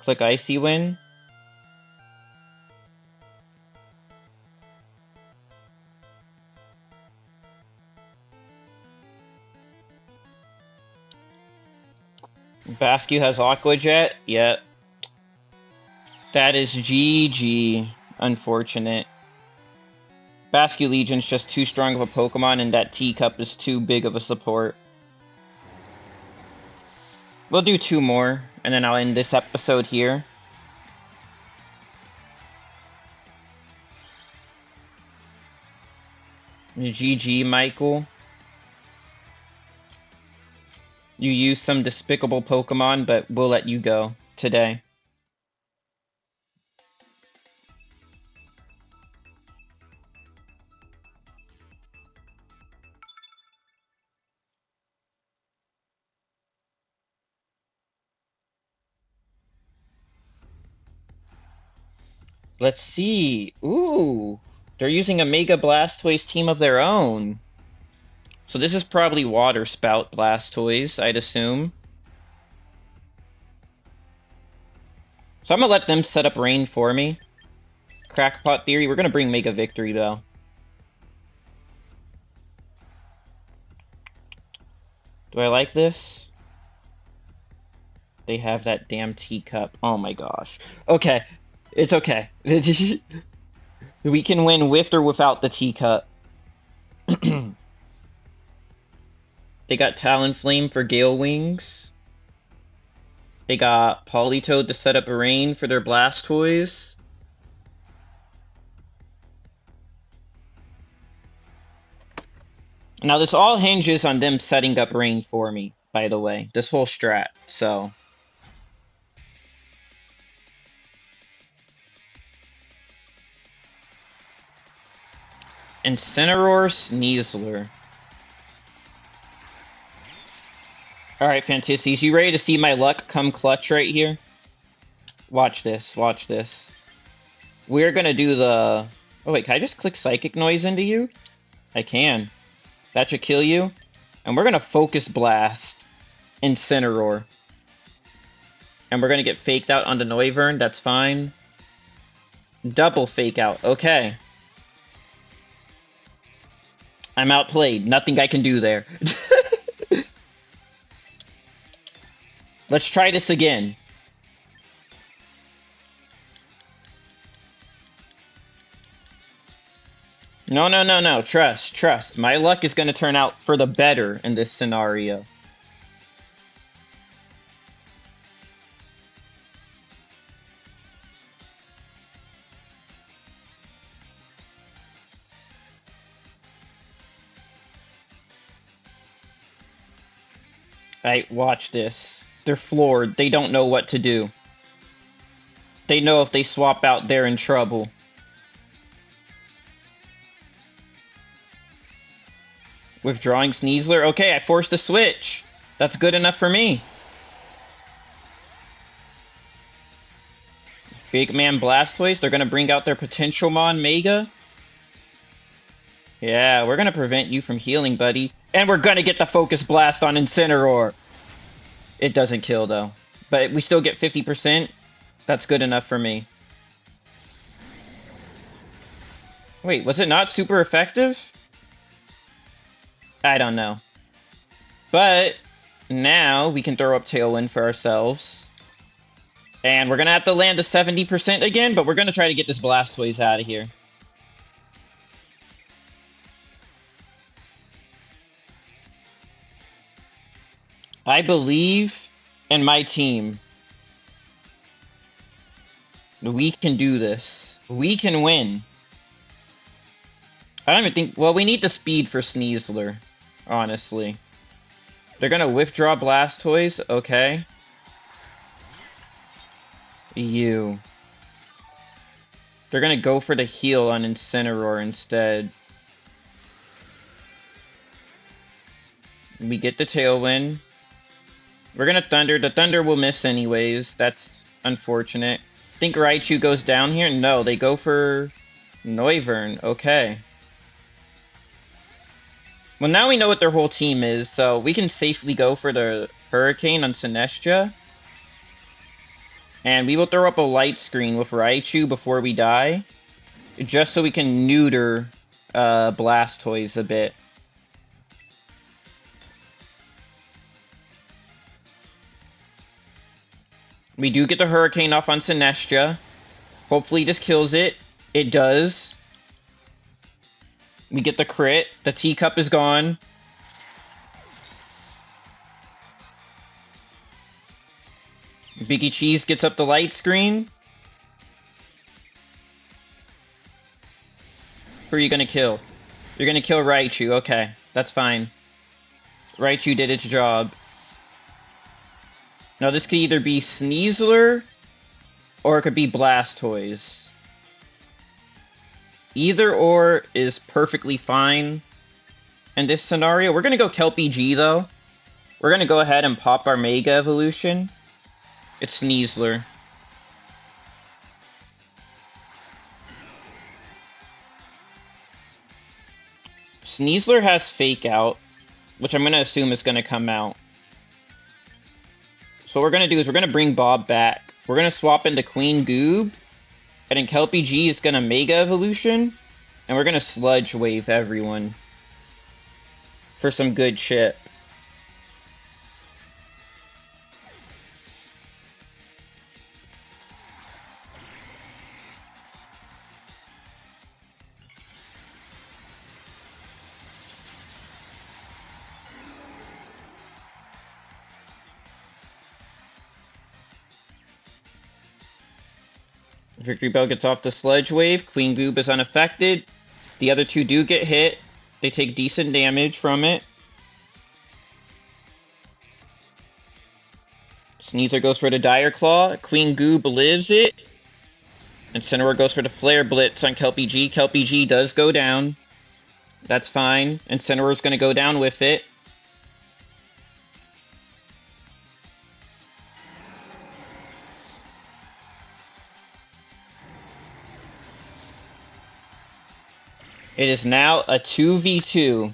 Click Icy Wind. Basque has Aqua Jet. Yep. That is GG. Unfortunate. Basque Legion's just too strong of a Pokemon, and that Teacup is too big of a support. We'll do 2 more, and then I'll end this episode here. GG, Michael. You use some despicable Pokemon, but we'll let you go today. Let's see. Ooh, they're using a Mega Blastoise team of their own. So this is probably Water Spout Blastoise, I'd assume. So I'm gonna let them set up rain for me. Crackpot Theory. We're gonna bring Mega Victory, though. Do I like this? They have that damn Teacup. Oh my gosh. Okay. It's okay. We can win with or without the Teacup. They got Talonflame for Gale Wings. They got Politoed to set up a rain for their Blastoise. Now this all hinges on them setting up rain for me, by the way. This whole strat, so... Incineroar, Sneasler. Alright, Fantasys, you ready to see my luck come clutch right here? Watch this, watch this. We're gonna do the... Oh wait, can I just click Psychic Noise into you? I can. That should kill you. And we're gonna Focus Blast Incineroar. And we're gonna get faked out onto Noivern, that's fine. Double fake out, okay. I'm outplayed. Nothing I can do there. Let's try this again. No, no, no, no. Trust, trust. My luck is going to turn out for the better in this scenario. Alright, watch this. They're floored. They don't know what to do. They know if they swap out, they're in trouble. Withdrawing Sneasler. Okay, I forced a switch. That's good enough for me. Big Man Blastoise. They're going to bring out their Potentialmon Mega. Yeah, we're going to prevent you from healing, buddy. And we're going to get the Focus Blast on Incineroar. It doesn't kill, though. But we still get 50%. That's good enough for me. Wait, was it not super effective? I don't know. But now we can throw up Tailwind for ourselves. And we're going to have to land a 70% again, but we're going to try to get this Blastoise out of here. I believe in my team. We can do this. We can win. I don't even think... Well, we need the speed for Sneasler, honestly. They're gonna withdraw Blastoise. Okay. You. They're gonna go for the heal on Incineroar instead. We get the Tailwind. We're gonna Thunder. The Thunder will miss anyways. That's unfortunate. Think Raichu goes down here? No, they go for Noivern. Okay. Well, now we know what their whole team is, so we can safely go for the Hurricane on Sinestro. And we will throw up a light screen with Raichu before we die, just so we can neuter Blastoise a bit. We do get the Hurricane off on Sinestro. Hopefully this kills it. It does. We get the crit. The teacup is gone. Biggie Cheese gets up the light screen. Who are you gonna kill? You're gonna kill Raichu. Okay, that's fine. Raichu did its job. Now this could either be Sneasler or it could be Blastoise. Either or is perfectly fine in this scenario. We're gonna go Kelpie G though. We're gonna go ahead and pop our Mega Evolution. It's Sneasler. Sneasler has Fake Out, which I'm going to assume is going to come out. So what we're going to do is we're going to bring Bob back. We're going to swap into Queen Goob, and then Kelpie G is going to Mega Evolution, and we're going to Sludge Wave everyone for some good chip. Victory Bell gets off the Sludge Wave. Queen Goob is unaffected. The other two do get hit. They take decent damage from it. Sneasler goes for the Dire Claw. Queen Goob lives it. Incineroar goes for the Flare Blitz on Kelpie G. Kelpie G does go down. That's fine. Incineroar's going to go down with it. It is now a 2v2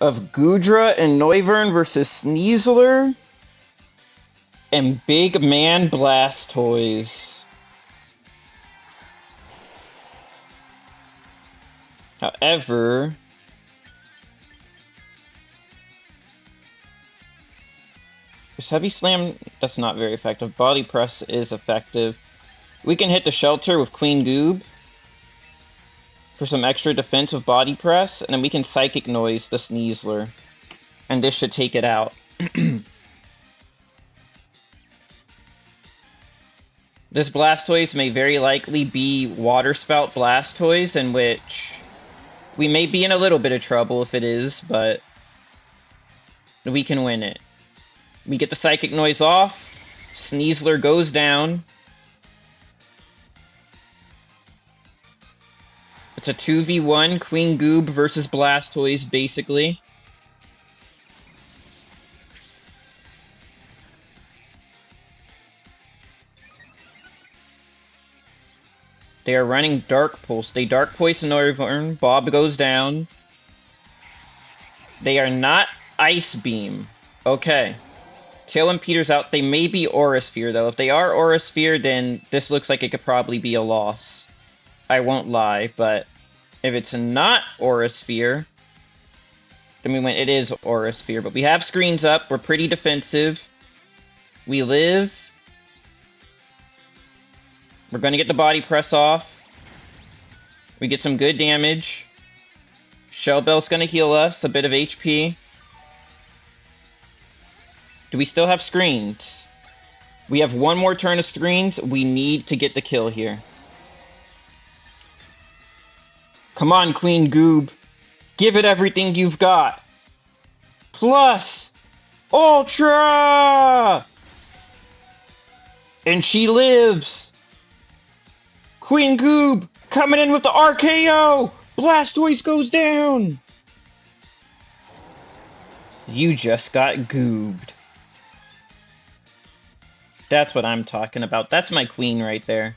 of Goodra and Noivern versus Sneasler and Big Man Blastoise. However, is Heavy Slam? That's not very effective. Body Press is effective. We can hit the Shelter with Queen Goob for some extra defense with Body Press, and then we can Psychic Noise the Sneasler. And this should take it out. This Blastoise may very likely be Water Spout Blastoise, in which we may be in a little bit of trouble if it is, but we can win it. We get the Psychic Noise off. Sneasler goes down. It's a 2v1 Queen Goob versus Blastoise, basically. They are running Dark Pulse. They Dark Poison Noivern. Bob goes down. They are not Ice Beam. Okay. Tailwind Peter's out. They may be Aura Sphere, though. If they are Aura Sphere, then this looks like it could probably be a loss. I won't lie, but if it's not Aura Sphere, then we win. It is Aura Sphere, but we have screens up. We're pretty defensive. We live. We're going to get the Body Press off. We get some good damage. Shell Bell's going to heal us. A bit of HP. Do we still have screens? We have one more turn of screens. We need to get the kill here. Come on, Queen Goob. Give it everything you've got. Plus Ultra! And she lives! Queen Goob coming in with the RKO! Blastoise goes down! You just got goobed. That's what I'm talking about. That's my queen right there.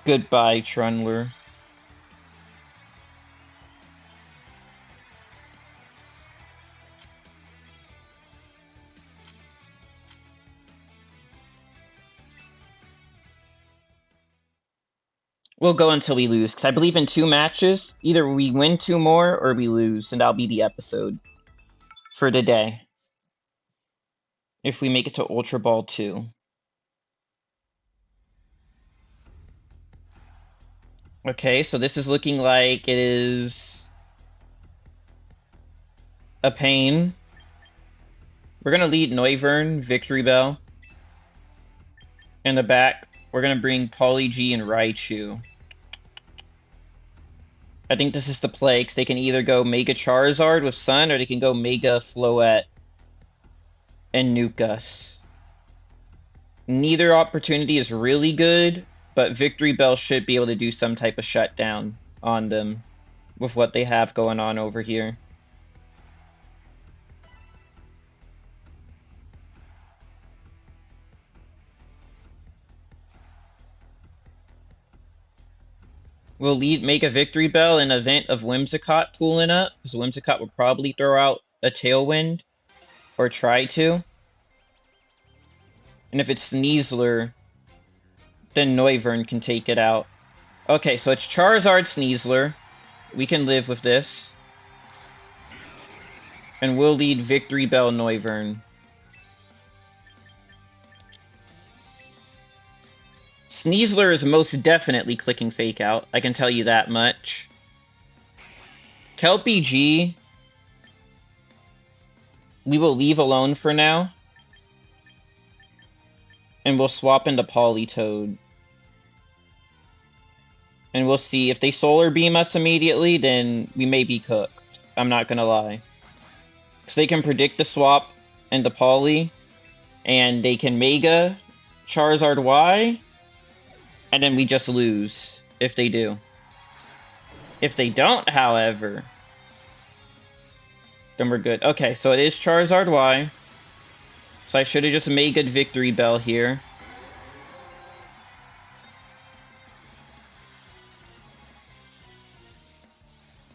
Goodbye, Trundler. We'll go until we lose, because I believe in 2 matches, either we win 2 more or we lose, and that'll be the episode for today. If we make it to Ultra Ball 2. Okay, so this is looking like it is a pain. We're going to lead Noivern, Victory Bell. In the back, we're going to bring Polyg and Raichu. I think this is the play, because they can either go Mega Charizard with Sun, or they can go Mega Floette and Nuke us. Neither opportunity is really good, but Victory Bell should be able to do some type of shutdown on them with what they have going on over here. We'll make a Victory Bell in event of Whimsicott pulling up, because Whimsicott will probably throw out a Tailwind, or try to. And if it's Sneasler, then Noivern can take it out. Okay, so it's Charizard Sneasler. We can live with this. And we'll lead Victory Bell Noivern. Sneasler is most definitely clicking Fake Out, I can tell you that much. Kelpie G, we will leave alone for now. And we'll swap into Politoed. And we'll see. If they Solar Beam us immediately, then we may be cooked. I'm not gonna lie. Because they can predict the swap into Poly. And they can Mega Charizard Y. And then we just lose, if they do. If they don't, however, then we're good. Okay, so it is Charizard Y. So I should have just made good Victory Bell here.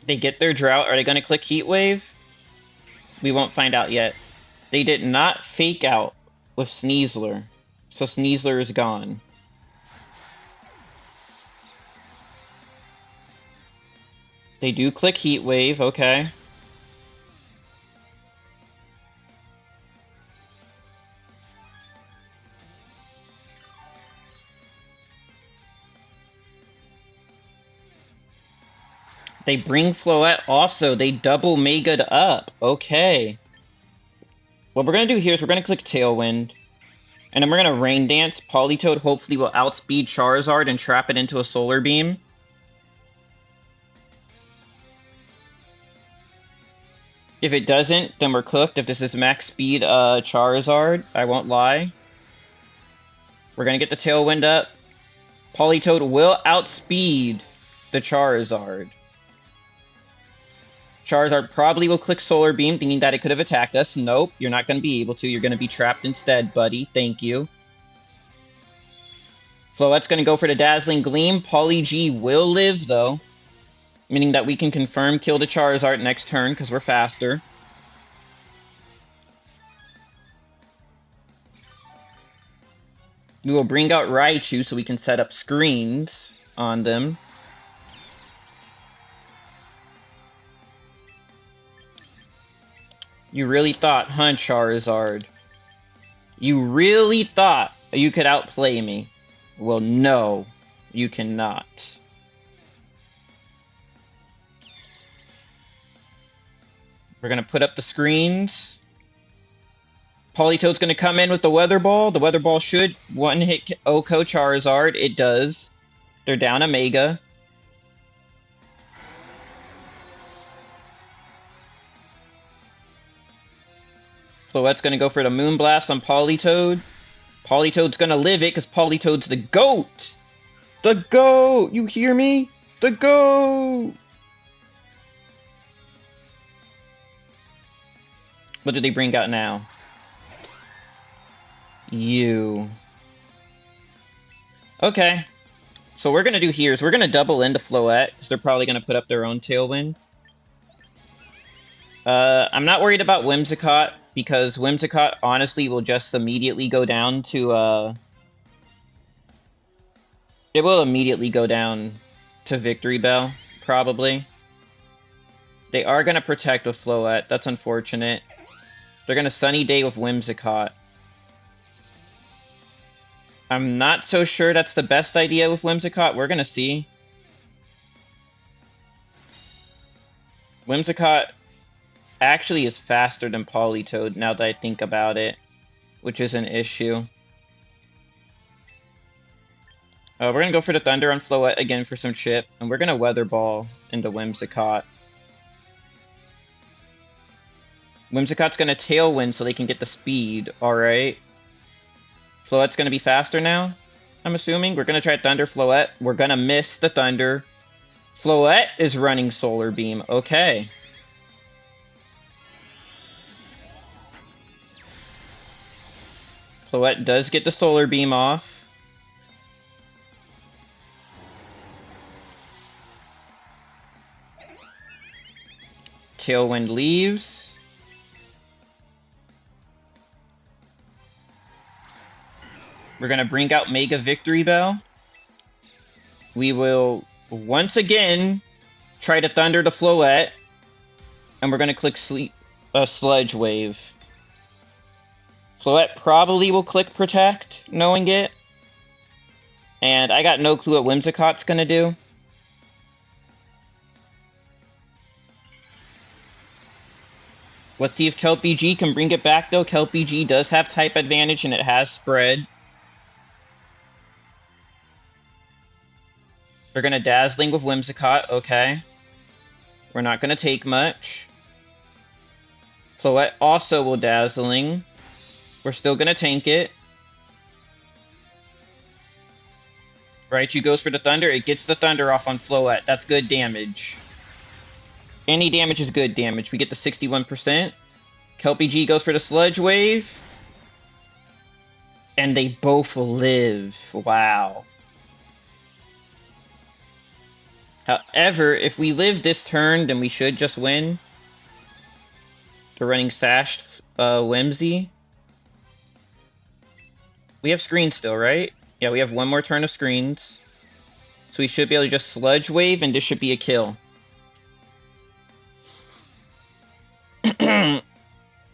They get their Drought. Are they going to click Heat Wave? We won't find out yet. They did not Fake Out with Sneasler. So Sneasler is gone. They do click Heat Wave, okay. They bring Floette also. They double Mega'd up. Okay. What we're going to do here is we're going to click Tailwind. And then we're going to Rain Dance. Politoed hopefully will outspeed Charizard and trap it into a Solar Beam. If it doesn't, then we're cooked. If this is max speed Charizard, I won't lie. We're going to get the Tailwind up. Politoed will outspeed the Charizard. Charizard probably will click Solar Beam, thinking that it could have attacked us. Nope, you're not going to be able to. You're going to be trapped instead, buddy. Thank you. Floette's going to go for the Dazzling Gleam. Polyg will live, though. Meaning that we can confirm kill the Charizard next turn, because we're faster. We will bring out Raichu so we can set up screens on them. You really thought, huh, Charizard? You really thought you could outplay me? Well, no, you cannot. We're going to put up the screens. Politoed's going to come in with the Weather Ball. The Weather Ball should one-hit Oko Charizard. It does. They're down a Mega. Floette's gonna go for the Moonblast on Politoed. Politoad's gonna live it because Politoad's the GOAT! The GOAT! You hear me? The GOAT! What do they bring out now? You. Okay. So what we're gonna do here is we're gonna double into Floette, because they're probably gonna put up their own Tailwind. I'm not worried about Whimsicott, because Whimsicott honestly will just immediately go down to, it will immediately go down to Victory Bell, probably. They are gonna protect with Floette, that's unfortunate. They're gonna Sunny Day with Whimsicott. I'm not so sure that's the best idea with Whimsicott. We're gonna see. Whimsicott actually is faster than Politoed now that I think about it, which is an issue. We're gonna go for the Thunder on Floette again for some chip, and we're gonna Weather Ball into Whimsicott. Whimsicott's gonna Tailwind so they can get the speed, alright. Floette's gonna be faster now, I'm assuming. We're gonna try Thunder Floette. We're gonna miss the Thunder. Floette is running Solar Beam, okay. Floette does get the Solar Beam off. Tailwind leaves. We're going to bring out Mega Victory Bell. We will once again try to Thunder the Floette. And we're going to click Sludge Wave. Floette probably will click Protect, knowing it. And I got no clue what Whimsicott's going to do. Let's see if Kelpie G can bring it back, though. Kelpie G does have type advantage, and it has spread. We're going to Dazzling with Whimsicott, okay. We're not going to take much. Floette also will Dazzling. We're still going to tank it. Raichu goes for the Thunder. It gets the Thunder off on Floette. That's good damage. Any damage is good damage. We get the 61%. Kelpie G goes for the Sludge Wave. And they both live. Wow. However, if we live this turn, then we should just win. They're running Sashed Whimsy. We have screens still, right? Yeah, we have one more turn of screens. So we should be able to just Sludge Wave, and this should be a kill.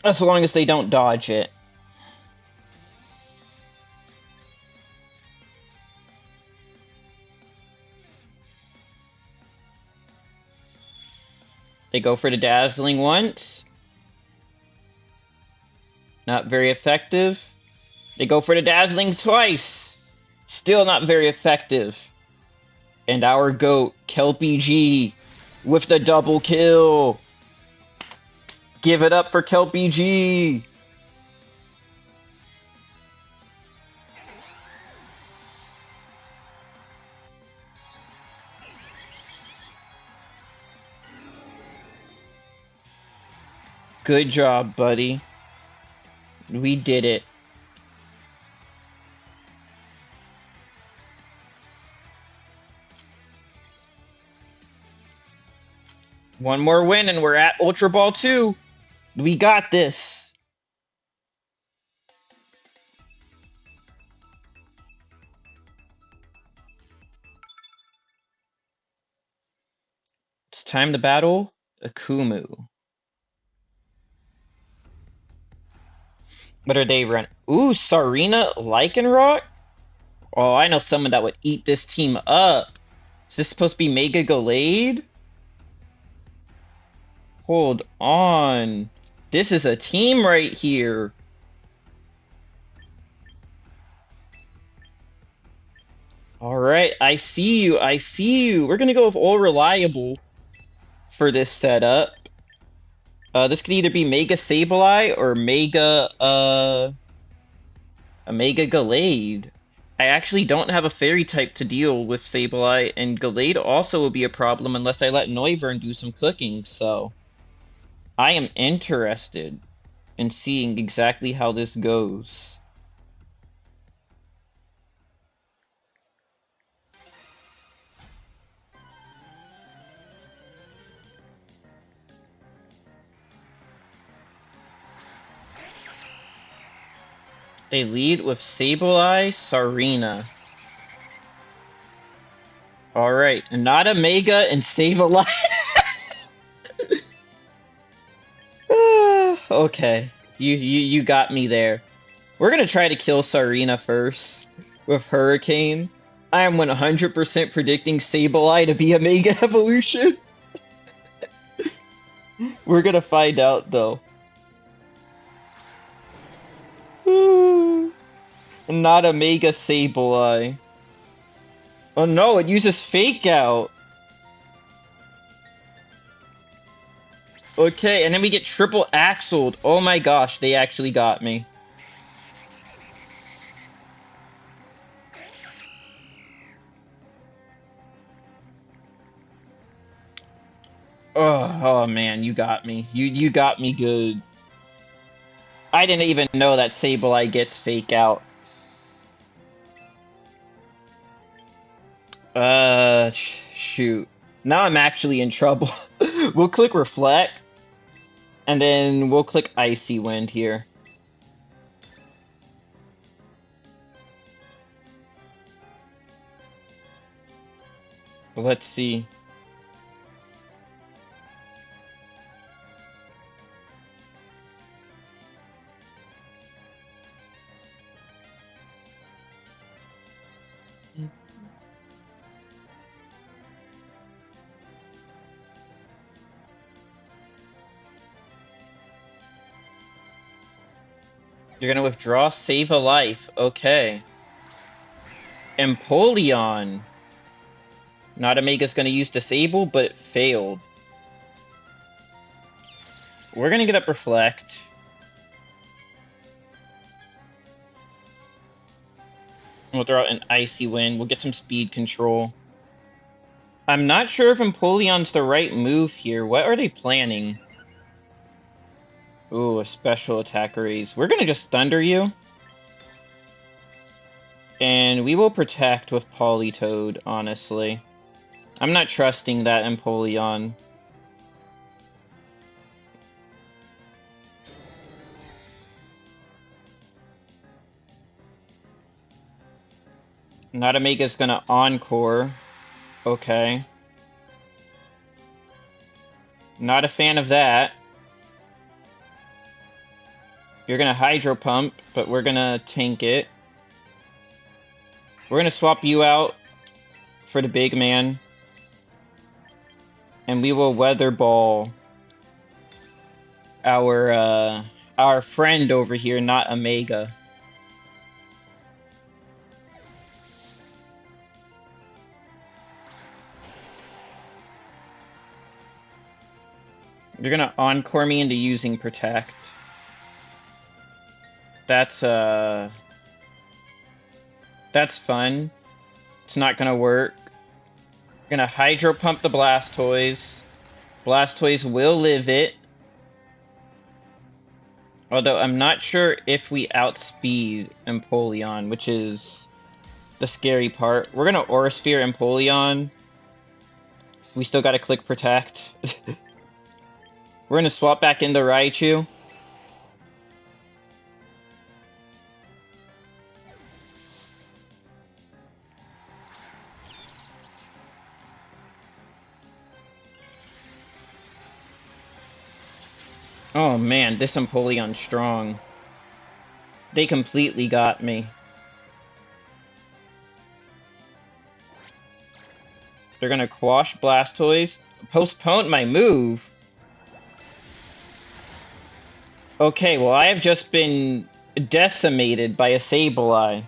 As long as they don't dodge it. They go for the Dazzling once. Not very effective. They go for the Dazzling twice. Still not very effective. And our GOAT, Kelpie G, with the double kill. Give it up for Kelpie G. Good job, buddy. We did it. One more win and we're at Ultra Ball 2. We got this. It's time to battle Akumu. What are they running? Ooh, Sarina Lycanroc? Oh, I know someone that would eat this team up. Is this supposed to be Mega Gallade? Hold on. This is a team right here. Alright, I see you. I see you. We're going to go with All Reliable for this setup. This could either be Mega Sableye or a Mega Gallade. I actually don't have a fairy type to deal with Sableye, and Gallade also will be a problem unless I let Noivern do some cooking, so I am interested in seeing exactly how this goes. They lead with Sableye, Sarina. Alright, not a Mega and Sableye. Okay, you got me there. We're gonna try to kill Sarina first with Hurricane. I am 100% predicting Sableye to be a Mega Evolution. We're gonna find out though. Not a Mega Sableye. Oh no, it uses Fake Out. Okay, and then we get triple axled. Oh my gosh, they actually got me. Oh man, you got me. You got me good. I didn't even know that Sableye gets Fake Out. Shoot. Now I'm actually in trouble. We'll click Reflect, and then we'll click Icy Wind here. Let's see. You're gonna withdraw, save a life. Okay. Empoleon. Notomega's gonna use Disable, but it failed. We're gonna get up Reflect. We'll throw out an Icy Wind. We'll get some speed control. I'm not sure if Empoleon's the right move here. What are they planning? Ooh, a special attack raise. We're gonna just Thunder you. And we will Protect with Politoed, honestly. I'm not trusting that Empoleon. Notomega's gonna Encore. Okay. Not a fan of that. You're gonna Hydro Pump, but we're gonna tank it. We're gonna swap you out for the big man. And we will Weather Ball our friend over here, not Omega. You're gonna Encore me into using Protect. That's fun. It's not gonna work. We're gonna Hydro Pump the Blastoise. Blastoise will live it. Although I'm not sure if we outspeed Empoleon, which is the scary part. We're gonna Aura Sphere Empoleon. We still gotta click Protect. We're gonna swap back into Raichu. Oh man, this Empoleon's strong. They completely got me. They're gonna Quash Blastoise. Postpone my move? Okay, well I have just been decimated by a Sableye.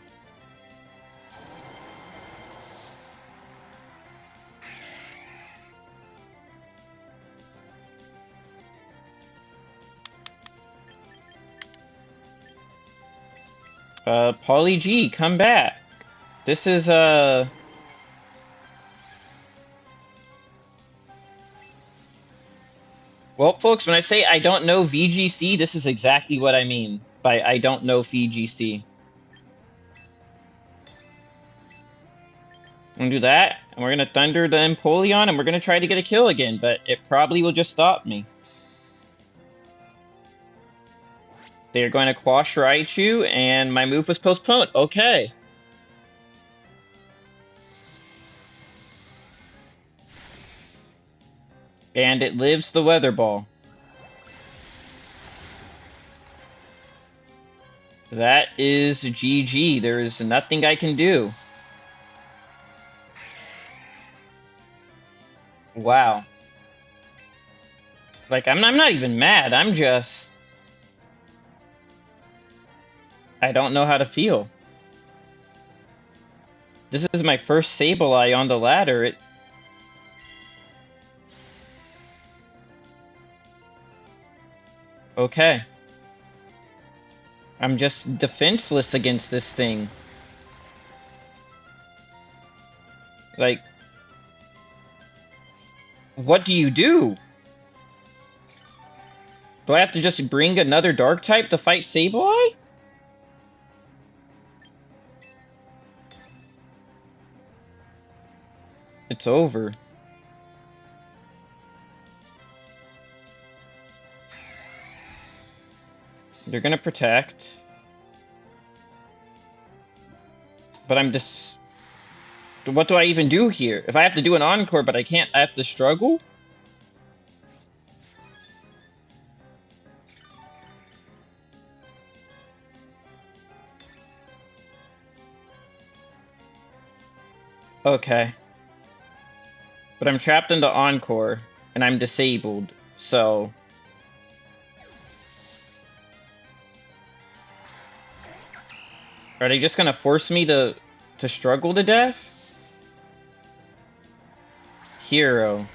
Pauly G, come back. This is, Well, folks, when I say I don't know VGC, this is exactly what I mean by I don't know VGC. I'm gonna do that, and we're gonna Thunder the Empoleon, and we're gonna try to get a kill again, but it probably will just stop me. They're going to quash Raichu, and my move was postponed. Okay. And it lives the Weather Ball. That is GG. There is nothing I can do. Wow. Like, I'm not even mad. I'm just... I don't know how to feel. This is my first Sableye on the ladder. Okay. I'm just defenseless against this thing. Like... What do you do? Do I have to just bring another Dark type to fight Sableye? It's over. They're gonna protect. But I'm just... What do I even do here? If I have to do an encore, but I can't, I have to struggle? Okay. But I'm trapped into encore, and I'm disabled, so... Are they just gonna force me to struggle to death? Hero.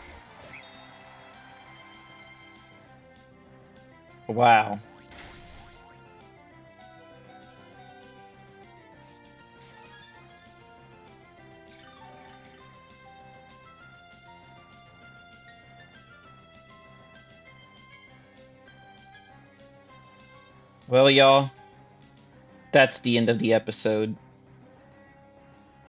Wow. Well, y'all, that's the end of the episode.